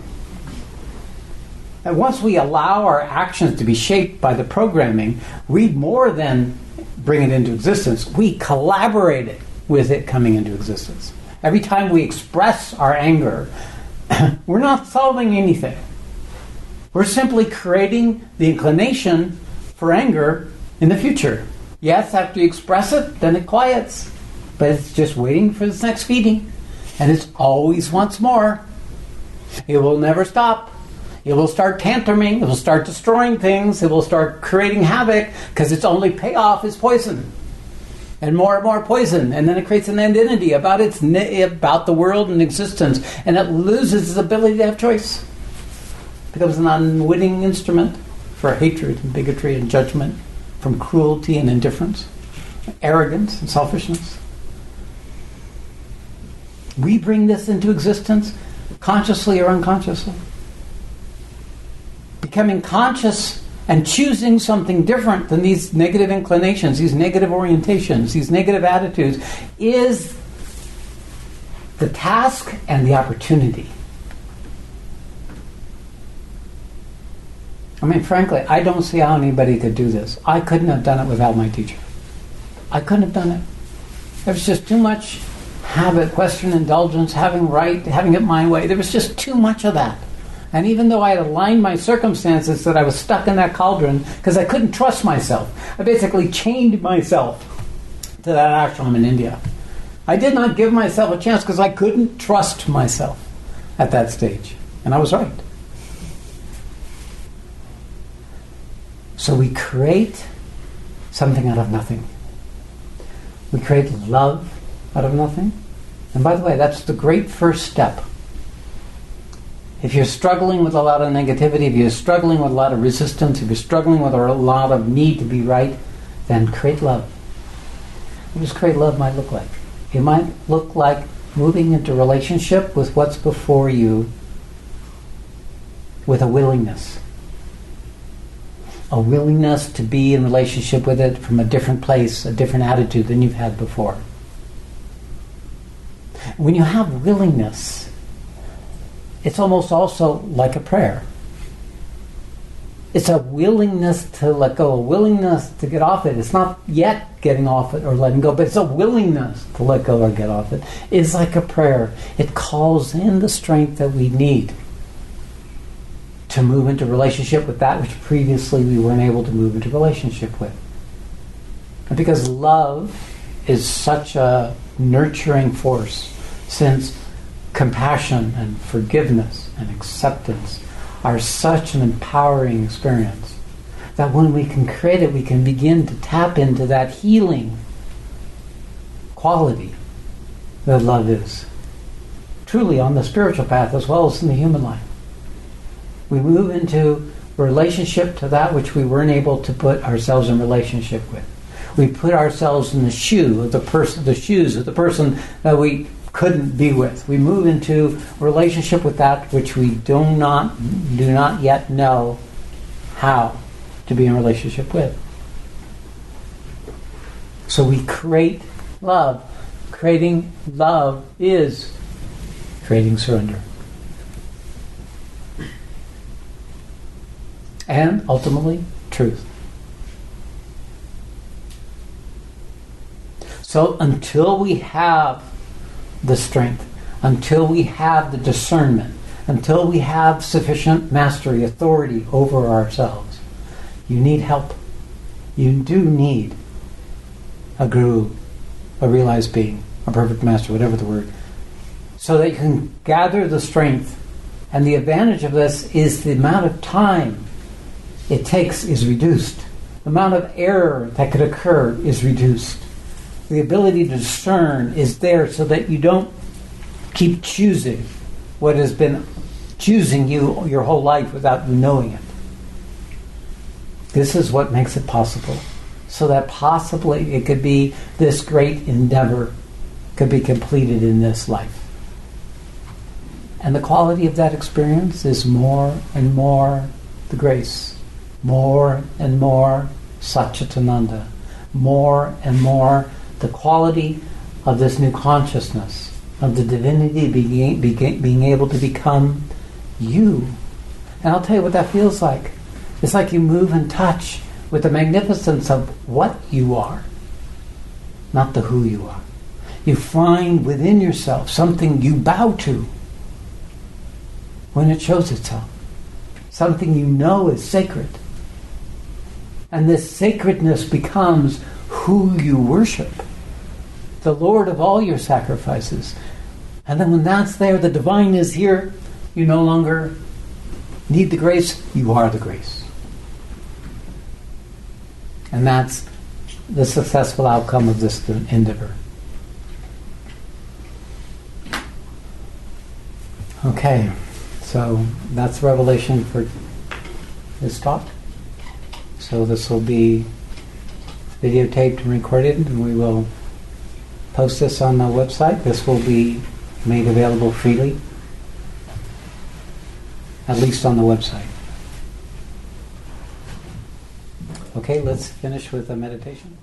And once we allow our actions to be shaped by the programming, we more than bring it into existence, we collaborate it with it coming into existence. Every time we express our anger, we're not solving anything. We're simply creating the inclination for anger in the future. Yes, after you express it, then it quiets. But it's just waiting for this next feeding. And it always wants more. It will never stop. It will start tantruming. It will start destroying things. It will start creating havoc because its only payoff is poison. And more poison. And then it creates an identity about about the world and existence. And it loses its ability to have choice. It becomes an unwitting instrument for hatred and bigotry and judgment, from cruelty and indifference, arrogance and selfishness. We bring this into existence consciously or unconsciously. Becoming conscious and choosing something different than these negative inclinations, these negative orientations, these negative attitudes, is the task and the opportunity. I mean, frankly, I don't see how anybody could do this. I couldn't have done it without my teacher. I couldn't have done it. There was just too much habit, Western indulgence, having it my way. There was just too much of that. And even though I had aligned my circumstances that I was stuck in that cauldron because I couldn't trust myself, I basically chained myself to that ashram in India. I did not give myself a chance because I couldn't trust myself at that stage. And I was right. So we create something out of nothing. We create love out of nothing. And by the way, that's the great first step. If you're struggling with a lot of negativity, if you're struggling with a lot of resistance, if you're struggling with a lot of need to be right, then create love. What does create love might look like? It might look like moving into relationship with what's before you with a willingness. A willingness to be in relationship with it from a different place, a different attitude than you've had before. When you have willingness, it's almost also like a prayer. It's a willingness to let go, a willingness to get off it. It's not yet getting off it or letting go, but it's a willingness to let go or get off it. It's like a prayer. It calls in the strength that we need to move into relationship with that which previously we weren't able to move into relationship with. And because love is such a nurturing force, since compassion and forgiveness and acceptance are such an empowering experience, that when we can create it, we can begin to tap into that healing quality that love is. Truly on the spiritual path as well as in the human life. We move into relationship to that which we weren't able to put ourselves in relationship with. We put ourselves in the shoes of the person that we couldn't be with. We move into relationship with that which we do not yet know how to be in relationship with. So we create love. Creating love is creating surrender. And ultimately, truth. So until we have the strength, until we have the discernment, until we have sufficient mastery, authority over ourselves, you need help. You do need a guru, a realized being, a perfect master, whatever the word, so that you can gather the strength. And the advantage of this is the amount of time it takes is reduced. The amount of error that could occur is reduced. The ability to discern is there so that you don't keep choosing what has been choosing you your whole life without you knowing it. This is what makes it possible. So that possibly it could be this great endeavor could be completed in this life. And the quality of that experience is more and more the grace. More and more Satchitananda. More and more the quality of this new consciousness, of the divinity being able to become you. And I'll tell you what that feels like. It's like you move and touch with the magnificence of what you are, not the who you are. You find within yourself something you bow to when it shows itself. Something you know is sacred. And this sacredness becomes who you worship. The Lord of all your sacrifices. And then when that's there, the divine is here, you no longer need the grace, you are the grace. And that's the successful outcome of this endeavor. Okay, so that's revelation for this talk. So this will be videotaped and recorded, and we will post this on the website. This will be made available freely, at least on the website. Okay, let's finish with a meditation.